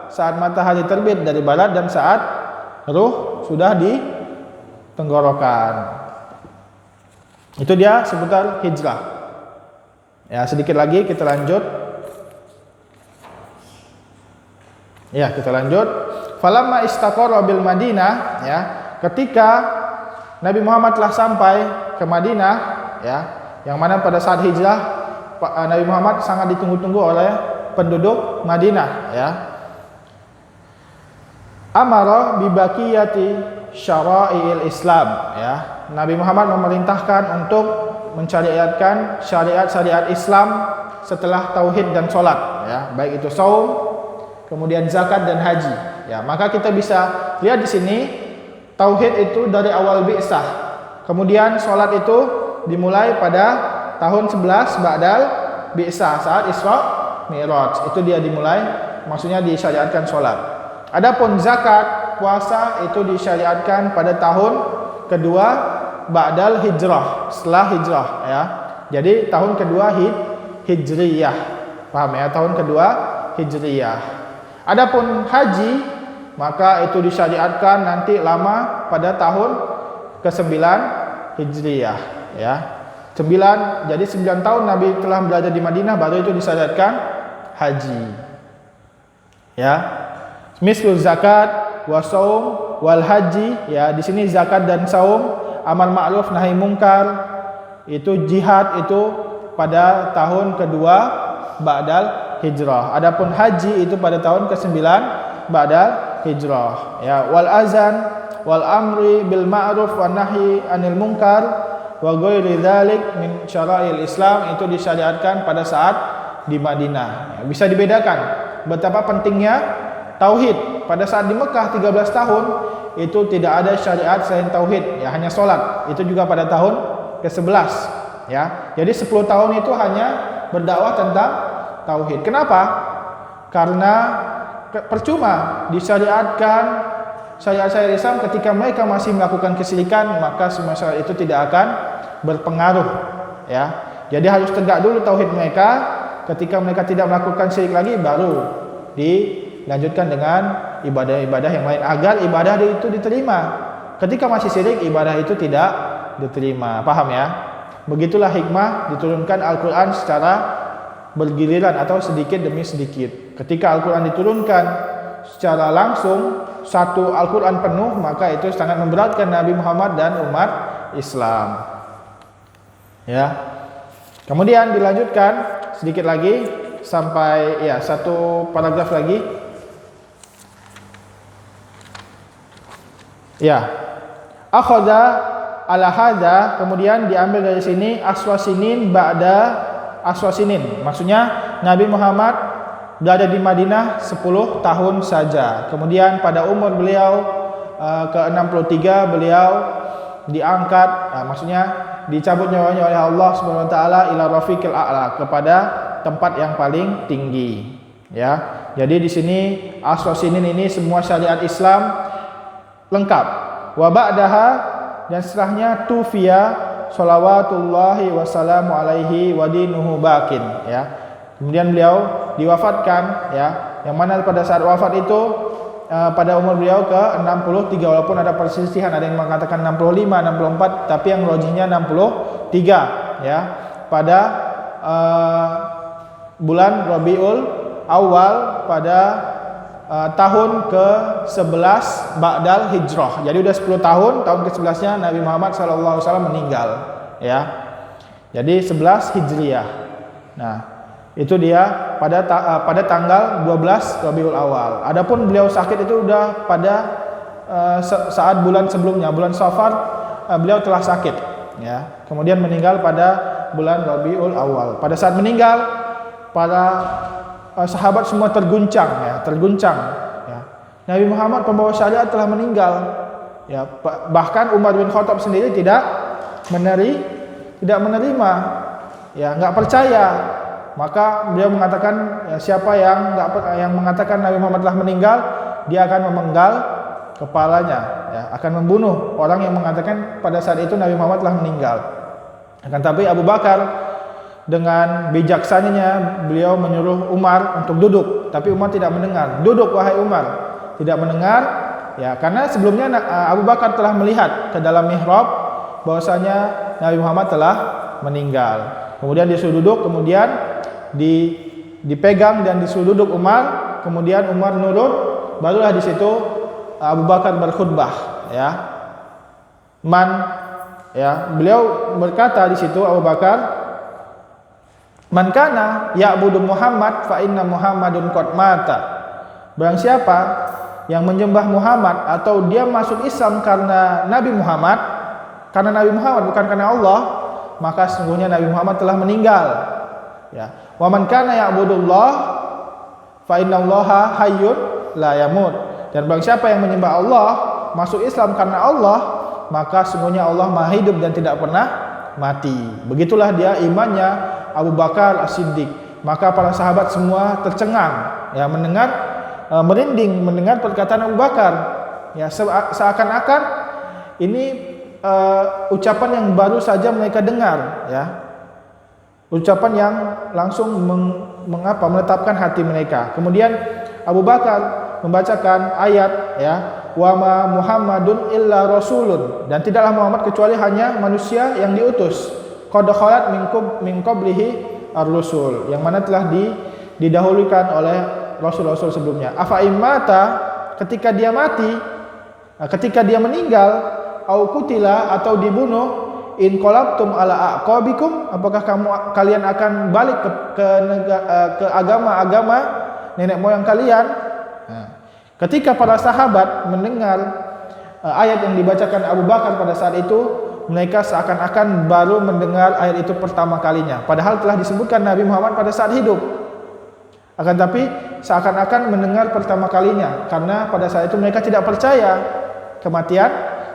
saat matahari terbit dari barat dan saat ruh sudah di tenggorokan. Itu dia seputar hijrah, ya. Sedikit lagi kita lanjut, ya, kita lanjut. Falamma istaqarra bil Madinah, ya, ketika Nabi Muhammad telah sampai ke Madinah, ya, yang mana pada saat hijrah Nabi Muhammad sangat ditunggu-tunggu oleh penduduk Madinah, ya. Amara bi baqiyati syara'il Islam, ya. Nabi Muhammad memerintahkan untuk mensyariatkan syariat-syariat Islam setelah tauhid dan salat, ya, baik itu saum, kemudian zakat dan haji. Ya, maka kita bisa lihat di sini tauhid itu dari awal bi'tsah. Kemudian salat itu dimulai pada tahun 11 ba'dal bi'tsah saat Isra Mi'raj. Itu dia dimulai, maksudnya disyariatkan salat. Adapun zakat, puasa itu disyariatkan pada tahun kedua ba'dal hijrah, setelah hijrah, ya. Jadi tahun kedua hijriyah. Paham ya? Tahun kedua hijriyah. Adapun haji, maka itu disyariatkan nanti lama pada tahun ke-9 hijriyah, ya. 9, jadi 9 tahun Nabi telah berada di Madinah baru itu disyariatkan haji. Ya. Mislu zakat wa saum wal haji, ya. Di sini zakat dan saum, amal ma'ruf nahi mungkar, itu jihad itu pada tahun kedua ba'dal hijrah. Adapun haji itu pada tahun ke-9 ba'dal hijrah, ya. Wal azan wal amri bil ma'ruf wan nahyi anil munkar wa ghairi dzalik min syara'il Islam itu disyariatkan pada saat di Madinah. Ya, bisa dibedakan betapa pentingnya tauhid. Pada saat di Mekah 13 tahun itu tidak ada syariat selain tauhid, ya, hanya salat. Itu juga pada tahun ke-11, ya. Jadi 10 tahun itu hanya berdakwah tentang tauhid. Kenapa? Karena percuma disyariatkan syariat-syariat Islam ketika mereka masih melakukan kesyirikan, maka semua syariat itu tidak akan berpengaruh, ya. Jadi harus tegak dulu tauhid mereka. Ketika mereka tidak melakukan syirik lagi, baru dilanjutkan dengan ibadah-ibadah yang lain agar ibadah itu diterima. Ketika masih syirik, ibadah itu tidak diterima. Paham ya? Begitulah hikmah diturunkan Al-Quran secara bergiliran atau sedikit demi sedikit. Ketika Al-Quran diturunkan secara langsung satu Al-Quran penuh, maka itu sangat memberatkan Nabi Muhammad dan umat Islam, ya. Kemudian dilanjutkan sedikit lagi sampai, ya, satu paragraf lagi, ya. Akhadha ala hadza, kemudian diambil dari sini aswasinin ba'da aswasinin. Maksudnya Nabi Muhammad berada di Madinah 10 tahun saja. Kemudian pada umur beliau ke-63 beliau diangkat, maksudnya dicabut nyawanya oleh Allah Subhanahu wa taala ila rafiqil a'la, kepada tempat yang paling tinggi, ya. Jadi di sini aswasinin ini semua syariat Islam lengkap. Wa ba'daha, dan setelahnya tufiya sholawatullahi wassalamu alaihi wa dinuhu bakin, ya. Kemudian beliau diwafatkan, ya, yang mana pada saat wafat itu pada umur beliau ke-63, walaupun ada perselisihan, ada yang mengatakan 65, 64, tapi yang rojihnya 63, ya. Pada bulan Rabiul Awal pada tahun ke-11 ba'dal hijrah. Jadi udah 10 tahun, tahun ke-11-nya Nabi Muhammad SAW meninggal, ya. Jadi 11 Hijriyah. Nah, itu dia pada tanggal 12 Rabiul Awal. Adapun beliau sakit itu udah pada saat bulan sebelumnya, bulan Safar, beliau telah sakit, ya. Kemudian meninggal pada bulan Rabiul Awal. Pada saat meninggal, para sahabat semua terguncang, ya, ya. Nabi Muhammad pembawa syariat telah meninggal, ya. Bahkan Umar bin Khattab sendiri tidak menerima, ya, nggak percaya. Maka beliau mengatakan, ya, siapa yang mengatakan Nabi Muhammad telah meninggal, dia akan memenggal kepalanya, ya, akan membunuh orang yang mengatakan pada saat itu Nabi Muhammad telah meninggal. Akan tapi Abu Bakar dengan bijaksananya beliau menyuruh Umar untuk duduk, tapi Umar tidak mendengar. Duduk wahai Umar, tidak mendengar, ya, karena sebelumnya Abu Bakar telah melihat ke dalam mihrab bahwasanya Nabi Muhammad telah meninggal. Kemudian disuruh duduk, kemudian dipegang dan disuruh duduk Umar, kemudian Umar nurut, barulah di situ Abu Bakar berkhutbah, ya. Beliau berkata di situ Abu Bakar, man kana ya'budu Muhammad fa inna Muhammadun qad mata. Barang siapa yang menyembah Muhammad atau dia masuk Islam karena Nabi Muhammad bukan karena Allah, maka sesungguhnya Nabi Muhammad telah meninggal. Ya. Wa man kana ya'budullah fa innallaha hayyun la yamut. Dan barang siapa yang menyembah Allah, masuk Islam karena Allah, maka sesungguhnya Allah Maha hidup dan tidak pernah mati. Begitulah dia imannya Abu Bakar As-Siddiq. Maka para sahabat semua tercengang, ya, merinding mendengar perkataan Abu Bakar. Ya, seakan-akan ini ucapan yang baru saja mereka dengar, ya. Ucapan yang langsung menetapkan hati mereka. Kemudian Abu Bakar membacakan ayat, ya, wa ma Muhammadun illa rasulun, dan tidaklah Muhammad kecuali hanya manusia yang diutus. Qad khalat min qablihi ar-rusul, yang mana telah didahulukan oleh rasul-rasul sebelumnya. Afa immata, ketika dia mati, ketika dia meninggal, au kutila, atau dibunuh, in qalabtum ala aqabikum, apakah kalian akan balik ke agama-agama nenek moyang kalian? Ketika para sahabat mendengar ayat yang dibacakan Abu Bakar pada saat itu, mereka seakan-akan baru mendengar ayat itu pertama kalinya, padahal telah disebutkan Nabi Muhammad pada saat hidup. Akan tapi seakan-akan mendengar pertama kalinya, karena pada saat itu mereka tidak percaya kematian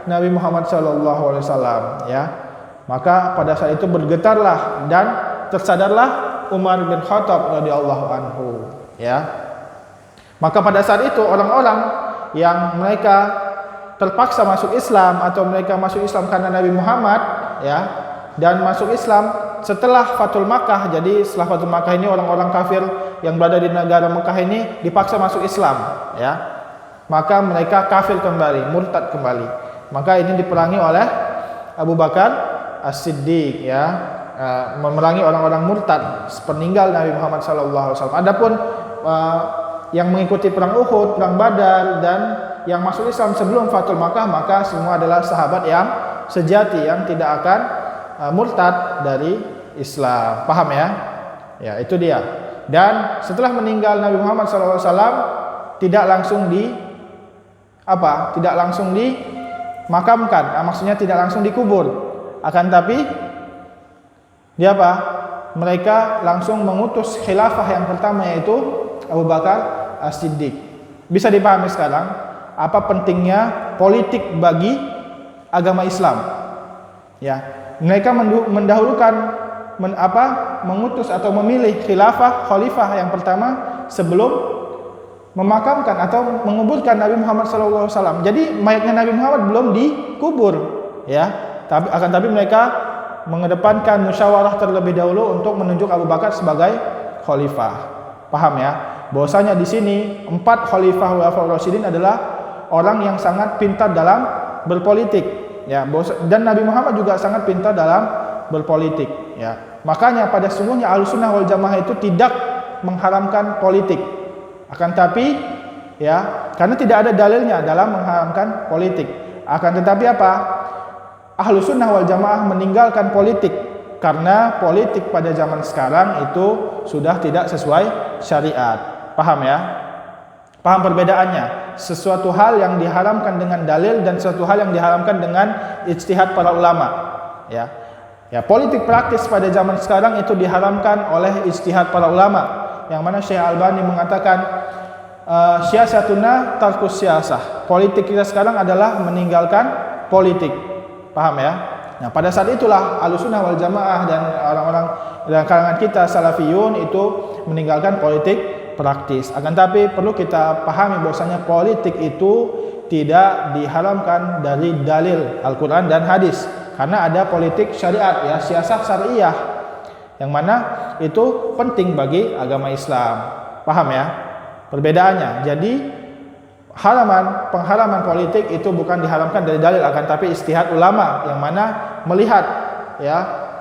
Nabi Muhammad SAW, ya. Maka pada saat itu bergetarlah dan tersadarlah Umar bin Khattab radhiyallahu anhu, ya. Maka pada saat itu orang-orang yang mereka terpaksa masuk Islam atau mereka masuk Islam karena Nabi Muhammad, ya, dan masuk Islam setelah Fathul Makkah. Jadi setelah Fathul Makkah ini orang-orang kafir yang berada di negara Mekah ini dipaksa masuk Islam, ya. Maka mereka kafir kembali, murtad kembali. Maka ini diperangi oleh Abu Bakar As-Siddiq, ya, memerangi orang-orang murtad sepeninggal Nabi Muhammad SAW. Adapun yang mengikuti perang Uhud, perang Badar, dan yang masuk Islam sebelum Fathul Makkah, maka semua adalah sahabat yang sejati yang tidak akan murtad dari Islam. Paham, ya? Ya, itu dia. Dan setelah meninggal Nabi Muhammad SAW tidak langsung dimakamkan, maksudnya tidak langsung dikubur. Akan tapi dia apa? Mereka langsung mengutus khilafah yang pertama, yaitu Abu Bakar As-Siddiq. Bisa dipahami sekarang apa pentingnya politik bagi agama Islam, ya. Mereka mendahulukan mengutus atau memilih khalifah yang pertama sebelum memakamkan atau menguburkan Nabi Muhammad SAW. Jadi mayatnya Nabi Muhammad belum dikubur, ya. Tapi mereka mengedepankan musyawarah terlebih dahulu untuk menunjuk Abu Bakar sebagai khalifah. Paham, ya? Bahwasanya di sini 4 khalifah Khulafaur Rasyidin adalah orang yang sangat pintar dalam berpolitik, ya. Dan Nabi Muhammad juga sangat pintar dalam berpolitik, ya. Makanya pada sesungguhnya Ahlussunnah wal Jamaah itu tidak mengharamkan politik. Akan tapi, ya, karena tidak ada dalilnya dalam mengharamkan politik. Akan tetapi apa? Ahlussunnah wal Jamaah meninggalkan politik karena politik pada zaman sekarang itu sudah tidak sesuai syariat. Paham, ya? Paham perbedaannya? Sesuatu hal yang diharamkan dengan dalil dan sesuatu hal yang diharamkan dengan ijtihad para ulama, ya. Ya, politik praktis pada zaman sekarang itu diharamkan oleh ijtihad para ulama, yang mana Syekh Albani mengatakan siyasatuna tarkus siyasah. Politik kita sekarang adalah meninggalkan politik. Paham, ya? Nah, pada saat itulah Ahlussunnah wal Jamaah dan orang-orang dari kalangan kita Salafiyun itu meninggalkan politik praktis. Akan tapi perlu kita pahami bahwasanya politik itu tidak diharamkan dari dalil Al-Quran dan hadis, karena ada politik syariat, ya, siasah syariah, yang mana itu penting bagi agama Islam. Paham, ya, perbedaannya? Jadi pengharaman politik itu bukan diharamkan dari dalil, akan tapi ijtihad ulama yang mana melihat, ya,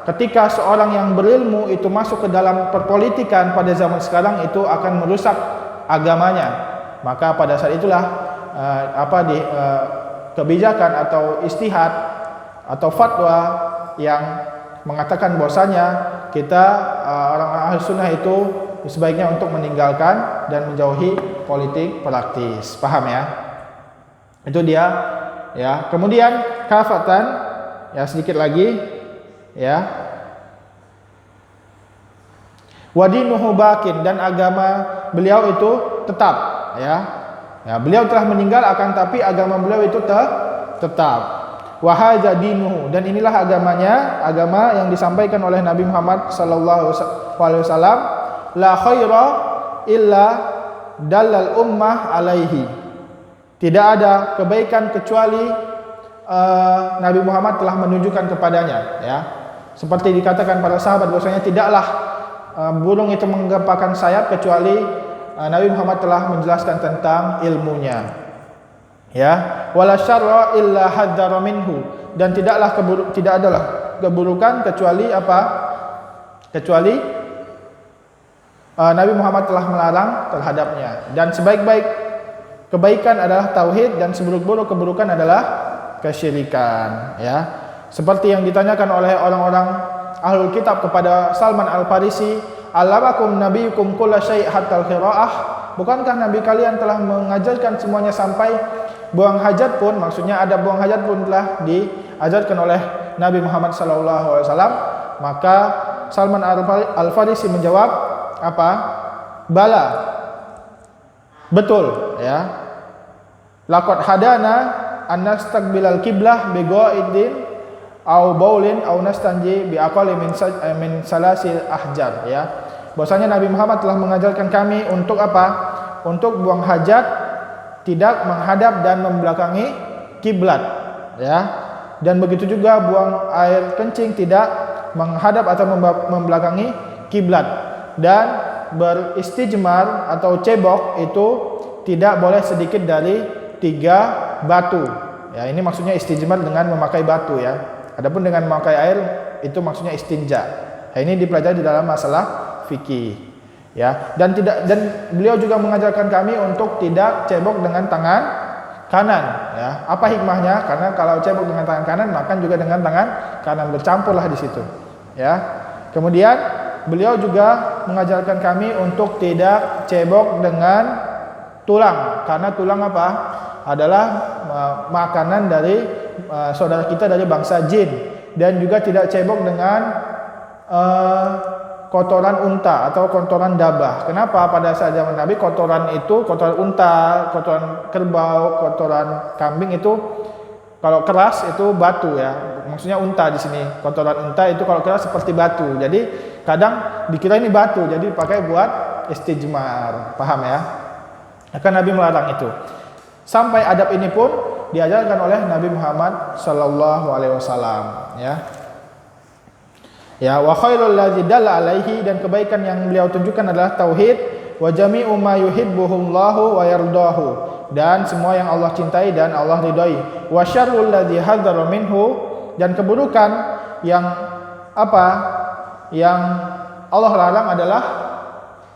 ketika seorang yang berilmu itu masuk ke dalam perpolitikan pada zaman sekarang itu akan merusak agamanya. Maka pada saat itulah kebijakan atau ijtihad atau fatwa yang mengatakan bahwasanya kita orang Ahlussunnah itu sebaiknya untuk meninggalkan dan menjauhi politik praktis. Paham, ya? Itu dia, ya. Kemudian kafatan, ya, sedikit lagi, ya. Wa dinuhu baqin, dan agama beliau itu tetap, ya. Ya, beliau telah meninggal akan tapi agama beliau itu tetap. Wa hadza dinuhu, dan inilah agamanya, agama yang disampaikan oleh Nabi Muhammad sallallahu alaihi wasallam. La khaira illa dalal ummah alaihi. Tidak ada kebaikan kecuali Nabi Muhammad telah menunjukkan kepadanya, ya. Seperti dikatakan para sahabat bahwasanya tidaklah burung itu menggempakkan sayap kecuali Nabi Muhammad telah menjelaskan tentang ilmunya, ya. Wala syarra illa hadzara minhu, dan tidak adalah keburukan kecuali apa? Kecuali Nabi Muhammad telah melarang terhadapnya. Dan sebaik-baik kebaikan adalah tauhid, dan seburuk-buruk keburukan adalah kesyirikan, ya. Seperti yang ditanyakan oleh orang-orang ahlul kitab kepada Salman Al-Farisi, "Allamakum nabiyukum kulla syai' hatta al-qiraah?" Bukankah nabi kalian telah mengajarkan semuanya sampai buang hajat pun? Maksudnya ada buang hajat pun telah diajarkan oleh Nabi Muhammad sallallahu alaihi wasallam. Maka Salman Al-Farisi menjawab apa? Bala. Betul, ya. Laqad hadana an nastaqbilal qiblah bi ghaidin au baulin au nastanji bi aqali min salasil ahjar, ya. Bahwasanya Nabi Muhammad telah mengajarkan kami untuk apa? Untuk buang hajat tidak menghadap dan membelakangi kiblat, ya. Dan begitu juga buang air kencing tidak menghadap atau membelakangi kiblat. Dan beristijmar atau cebok itu tidak boleh sedikit dari 3 batu. Ya, ini maksudnya istijmar dengan memakai batu, ya. Adapun dengan memakai air itu maksudnya istinja. Nah, ini dipelajari di dalam masalah fikih, ya. Dan beliau juga mengajarkan kami untuk tidak cebok dengan tangan kanan, ya. Apa hikmahnya? Karena kalau cebok dengan tangan kanan, makan juga dengan tangan kanan, bercampurlah di situ, ya. Kemudian beliau juga mengajarkan kami untuk tidak cebok dengan tulang, karena tulang apa? Adalah makanan dari saudara kita dari bangsa jin. Dan juga tidak cebok dengan kotoran unta atau kotoran dabah. Kenapa pada saat zaman Nabi kotoran itu, kotoran unta, kotoran kerbau, kotoran kambing itu kalau keras itu batu, ya. Maksudnya unta di sini. Kotoran unta itu kalau keras seperti batu. Jadi kadang dikira ini batu, jadi dipakai buat istijmar. Paham, ya? Maka Nabi melarang itu. Sampai adab ini pun diajarkan oleh Nabi Muhammad sallallahu alaihi wasallam, ya. Ya, wa khairul ladzi dalla alaihi, dan kebaikan yang beliau tunjukkan adalah tauhid, wa jami'u ma yuhibbuhullahu wa yardahu, dan semua yang Allah cintai dan Allah ridhai. Wa syarrul ladzi hadzara minhu, dan keburukan yang apa? Yang Allah larang adalah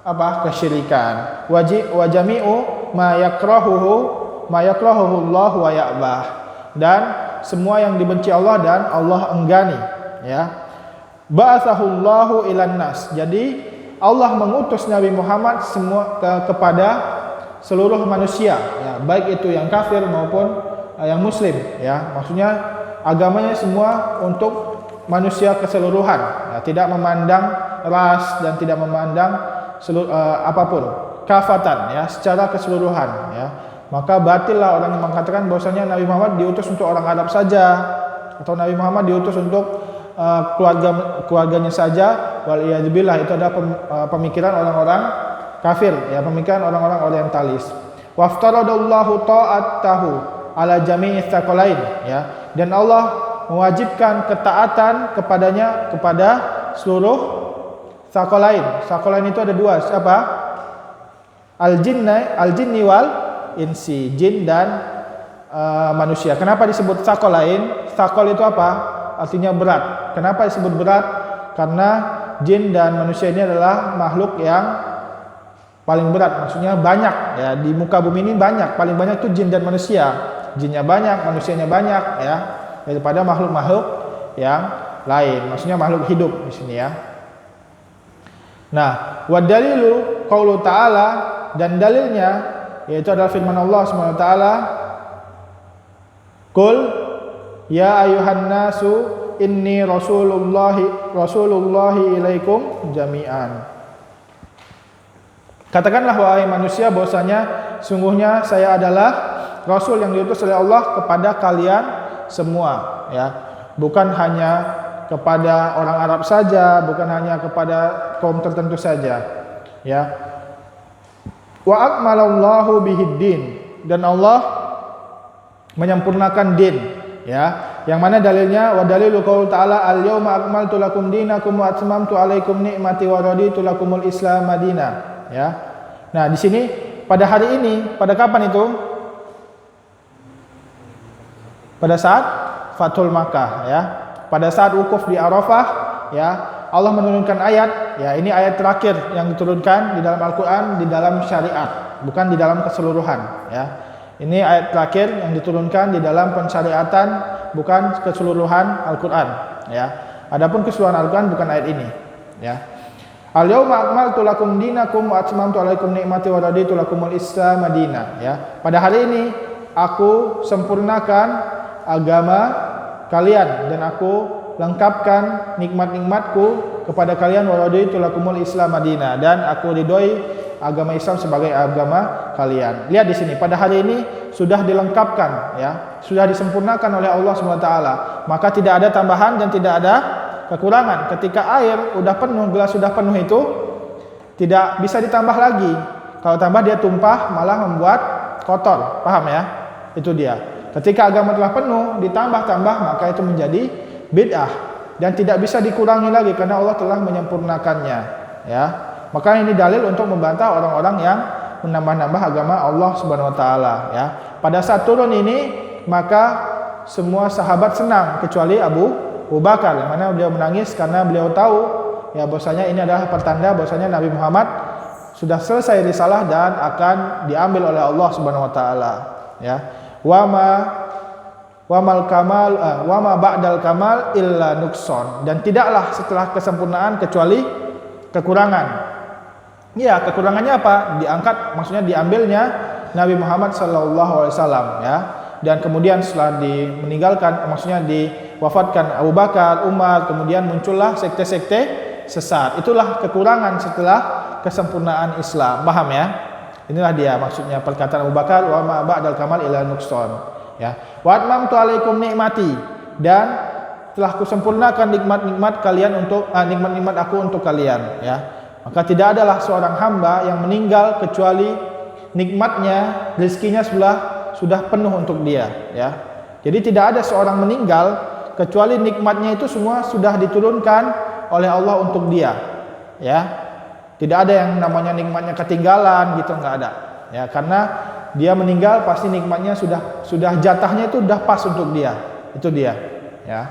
apa? Kesyirikan. Wa jami'u ma yakrahuhu Allah wa ya'bah, dan semua yang dibenci Allah dan Allah enggani, ya. Ba'atsahullahu ilan nas, jadi Allah mengutus Nabi Muhammad kepada seluruh manusia, ya, baik itu yang kafir maupun yang muslim, ya. Maksudnya agamanya semua untuk manusia keseluruhan, ya, tidak memandang ras dan tidak memandang apapun, kafatan, ya, secara keseluruhan, ya. Maka batillah orang yang mengatakan bahwasanya Nabi Muhammad diutus untuk orang Arab saja, atau Nabi Muhammad diutus untuk keluarganya saja. Waliyadzubillah, itu adalah pemikiran orang-orang kafir, ya, pemikiran orang-orang orientalis. Waftaradallahu ta'atahu ala jami'i tsaqalain, ya. Dan Allah mewajibkan ketaatan kepadanya kepada seluruh tsaqalain. Tsaqalain itu ada 2, siapa? Al-jinni wal insi, jin dan manusia. Kenapa disebut tsaqalain? Tsaqal itu apa? Artinya berat. Kenapa disebut berat? Karena jin dan manusia ini adalah makhluk yang paling berat, maksudnya banyak, ya, di muka bumi ini banyak, paling banyak itu jin dan manusia. Jinnya banyak, manusianya banyak, ya, daripada makhluk-makhluk yang lain. Maksudnya makhluk hidup di sini, ya. Nah, wa dalilu qaulu ta'ala, dan dalilnya yaitu adalah firman Allah Subhanahu wa taala, "Qul ya ayuhan nasu inni rasulullahi ilaikum jami'an." Katakanlah wahai manusia bahwasanya sungguhnya saya adalah rasul yang diutus oleh Allah kepada kalian semua, ya. Bukan hanya kepada orang Arab saja, bukan hanya kepada kaum tertentu saja, ya. Wa akmalallahu bihiddin, dan Allah menyempurnakan din, ya. Yang mana dalilnya wa dalilu qaul ta'ala al-yauma akmaltu lakum dinakum wa atmamtu alaikum ni'mati wa raditu lakumul Islam madina, ya. Nah, di sini pada hari ini, pada kapan itu? Pada saat Fathul Makkah, ya. Pada saat wukuf di Arafah, ya, Allah menurunkan ayat, ya, ini ayat terakhir yang diturunkan di dalam Al-Qur'an di dalam syariat, bukan di dalam keseluruhan, ya. Ini ayat terakhir yang diturunkan di dalam pensyariatan, bukan keseluruhan Al-Qur'an, ya. Adapun keseluruhan Al-Qur'an bukan ayat ini, ya. Al-yauma akmaltu lakum dinakum wa atmamtu alaikum ni'mati wa raditu lakumul Islam madina, ya. Pada hari ini aku sempurnakan agama kalian dan aku lengkapkan nikmat-nikmatku kepada kalian wa raditu lakumul Islam madina, dan aku ridhoi agama Islam sebagai agama kalian. Lihat di sini, pada hari ini sudah dilengkapkan, ya, sudah disempurnakan oleh Allah SWT. Maka tidak ada tambahan dan tidak ada kekurangan. Ketika air udah penuh, gelas sudah penuh itu tidak bisa ditambah lagi. Kalau tambah dia tumpah, malah membuat kotor. Paham ya? Itu dia. Ketika agama telah penuh, ditambah-tambah, maka itu menjadi bid'ah dan tidak bisa dikurangi lagi karena Allah telah menyempurnakannya, ya. Maka ini dalil untuk membantah orang-orang yang menambah-nambah agama Allah Subhanahu wa taala, ya. Pada saat turun ini, maka semua sahabat senang kecuali Abu Bakar, yang mana beliau menangis karena beliau tahu, ya, bahwasanya ini adalah pertanda bahwasanya Nabi Muhammad sudah selesai risalah dan akan diambil oleh Allah Subhanahu wa taala, ya. Wa ma ba'dal kamal illa nukson, dan tidaklah setelah kesempurnaan kecuali kekurangan. Ya, kekurangannya apa? Diangkat, maksudnya diambilnya Nabi Muhammad SAW, ya. Dan kemudian setelah meninggalkan, maksudnya diwafatkan Abu Bakar, Umar, kemudian muncullah sekte-sekte sesat. Itulah kekurangan setelah kesempurnaan Islam. Paham ya? Inilah dia maksudnya perkataan Abu Bakar, wa ma ba'dal kamal ila nukson, ya. Wa atmamtu alaikum nikmati, dan telah kusempurnakan nikmat-nikmat kalian untuk nikmat-nikmat aku untuk kalian, ya. Maka tidak adalah seorang hamba yang meninggal kecuali nikmatnya, rezekinya sudah penuh untuk dia, ya. Jadi tidak ada seorang meninggal kecuali nikmatnya itu semua sudah diturunkan oleh Allah untuk dia, ya. Tidak ada yang namanya nikmatnya ketinggalan gitu, enggak ada, ya. Karena dia meninggal pasti nikmatnya sudah jatahnya itu sudah pas untuk dia. Itu dia, ya.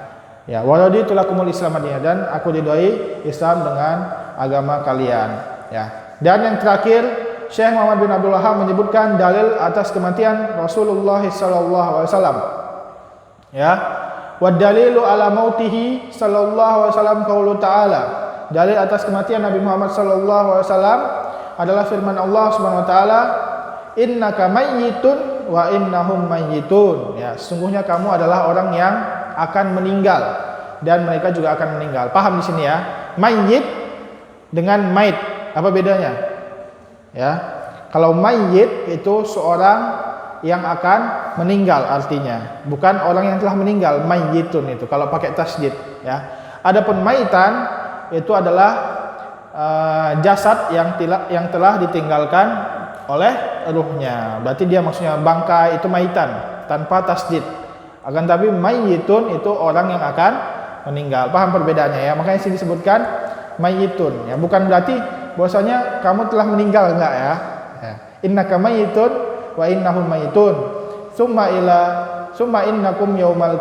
Ya, waraditu lakumul Islam madina, dan aku ridhoi Islam dengan agama kalian, ya. Dan yang terakhir, Syekh Muhammad bin Abdul Wahhab menyebutkan dalil atas kematian Rasulullah sallallahu alaihi wasallam, ya. Wa dalilu ala mautihi sallallahu alaihi wasallam qaulu ta'ala. Dalil atas kematian Nabi Muhammad sallallahu alaihi wasallam adalah firman Allah Subhanahu wa taala, innaka mayyitun wa innahum mayyitun, ya. Sesungguhnya kamu adalah orang yang akan meninggal dan mereka juga akan meninggal. Paham di sini ya? Mayyit dengan mait, apa bedanya? Ya. Kalau mayyit itu seorang yang akan meninggal artinya, bukan orang yang telah meninggal, mayyitun itu kalau pakai tasydid, ya. Adapun maitan itu adalah jasad yang telah ditinggalkan oleh ruhnya. Berarti dia maksudnya bangkai, itu maitan tanpa tasydid. Akan tapi mayyitun itu orang yang akan meninggal. Paham perbedaannya ya? Makanya sini disebutkan mayyitun, ya. Bukan berarti bahwasanya kamu telah meninggal, enggak ya? Innaka mayyitun wa innahum mayyitun. Summa innakum yaumal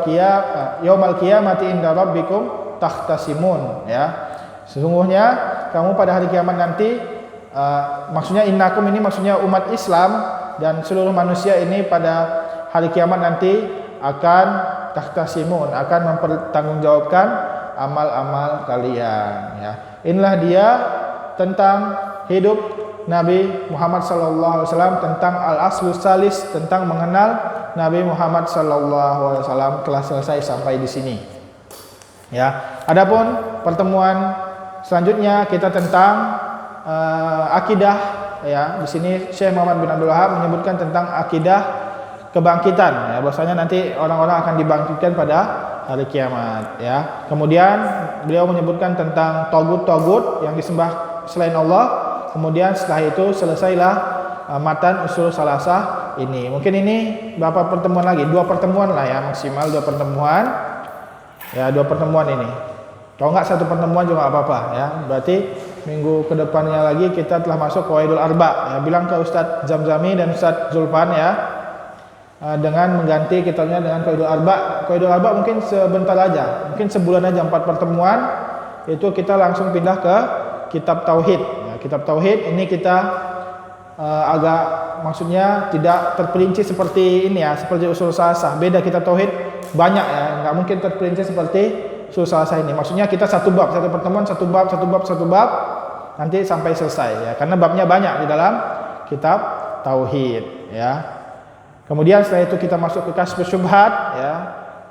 qiyamati inda rabbikum takhtasimun, ya. Sesungguhnya kamu pada hari kiamat nanti, maksudnya innakum ini maksudnya umat Islam dan seluruh manusia ini pada hari kiamat nanti akan takhtasimun, akan mempertanggungjawabkan amal-amal kalian, ya. Inilah dia tentang hidup Nabi Muhammad sallallahu alaihi wasallam, tentang al-aslus salis, tentang mengenal Nabi Muhammad sallallahu alaihi wasallam telah selesai sampai di sini, ya. Adapun pertemuan selanjutnya kita tentang akidah ya, di sini Syekh Muhammad bin Abdul Wahab menyebutkan tentang akidah kebangkitan, ya, bahwasanya nanti orang-orang akan dibangkitkan pada hari kiamat, ya. Kemudian beliau menyebutkan tentang togut-togut yang disembah selain Allah. Kemudian setelah itu selesailah matan usul salasah ini. Mungkin ini berapa pertemuan lagi? 2 pertemuan lah ya, maksimal 2 pertemuan. Ya, 2 pertemuan ini. Kalau enggak 1 pertemuan juga enggak apa-apa ya. Berarti minggu kedepannya lagi kita telah masuk Qawaidul Arba. Ya, bilang ke Ustadz Zamzami dan Ustadz Zulfan ya, dengan mengganti kitabnya dengan Qawaidul Arba. Qawaidul Arba mungkin sebentar aja, mungkin sebulan aja 4 pertemuan. Itu kita langsung pindah ke kitab Tauhid. Ya, kitab Tauhid ini kita agak maksudnya tidak terperinci seperti ini ya, seperti usul salasah. Beda kitab Tauhid banyak ya, nggak mungkin terperinci seperti usul salasah ini. Maksudnya kita satu bab, satu pertemuan, satu bab nanti sampai selesai ya, karena babnya banyak di dalam kitab Tauhid ya. Kemudian setelah itu kita masuk ke Kasyfus Syubhat ya,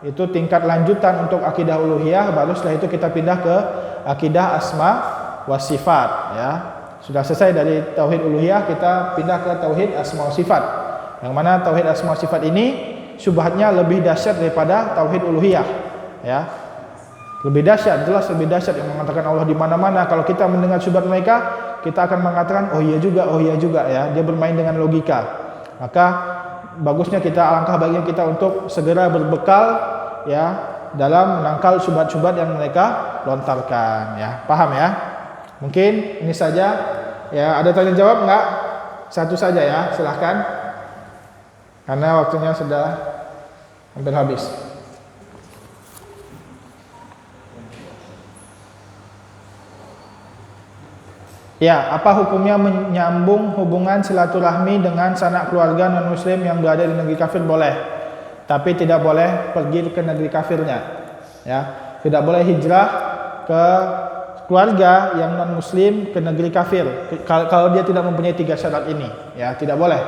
itu tingkat lanjutan untuk akidah uluhiyah. Baru setelah itu kita pindah ke akidah asma wa sifat ya. Sudah selesai dari tauhid uluhiyah, kita pindah ke tauhid asma wa sifat. Yang mana tauhid asma wa sifat ini syubhatnya lebih dahsyat daripada tauhid uluhiyah ya. Lebih dahsyat, jelas lebih dahsyat, yang mengatakan Allah di mana-mana. Kalau kita mendengar syubhat mereka, kita akan mengatakan oh iya juga ya. Dia bermain dengan logika. Maka bagusnya kita, alangkah baiknya kita untuk segera berbekal ya dalam menangkal syubhat-syubhat yang mereka lontarkan ya. Paham ya? Mungkin ini saja ya. Ada tanya jawab enggak? Satu saja ya, silahkan. Karena waktunya sudah hampir habis. Ya, apa hukumnya menyambung hubungan silaturahmi dengan sanak keluarga non-muslim yang berada di negeri kafir? Boleh, tapi tidak boleh pergi ke negeri kafirnya. Ya, tidak boleh hijrah ke keluarga yang non-muslim ke negeri kafir kalau dia tidak mempunyai 3 syarat ini. Ya, tidak boleh.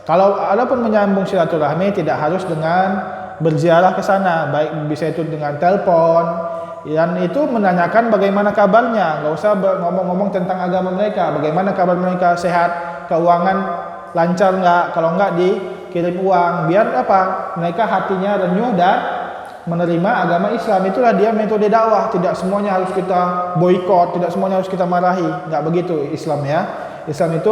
Kalau ada pun menyambung silaturahmi, tidak harus dengan berziarah ke sana, baik bisa itu dengan telepon. Dan itu menanyakan bagaimana kabarnya, nggak usah ngomong-ngomong tentang agama mereka, bagaimana kabar mereka, sehat, keuangan lancar nggak, kalau nggak dikirim uang, biar apa, mereka hatinya renyuh dan menerima agama Islam. Itulah dia metode dakwah. Tidak semuanya harus kita boikot, tidak semuanya harus kita marahi, nggak begitu Islam ya. Islam itu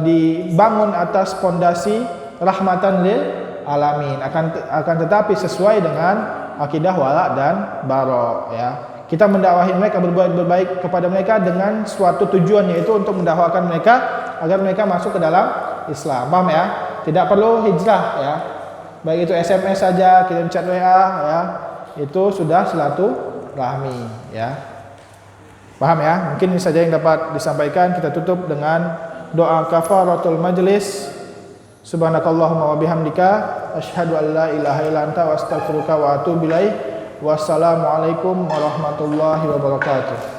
dibangun atas pondasi rahmatan lil alamin, akan tetapi sesuai dengan akidah wala dan bara ya. Kita mendakwahi mereka, berbuat baik kepada mereka dengan suatu tujuan, yaitu untuk mendakwakan mereka agar mereka masuk ke dalam Islam. Paham ya? Tidak perlu hijrah ya. Baik itu SMS saja, kirim chat WA ya. Itu sudah silaturahmi ya. Paham ya? Mungkin ini saja yang dapat disampaikan. Kita tutup dengan doa kafaratul majlis. Subhanakallahumma wa bihamdika asyhadu an la ilaha illa anta wa astaghfiruka wa atubu ilaik. Wassalamualaikum warahmatullahi wabarakatuh.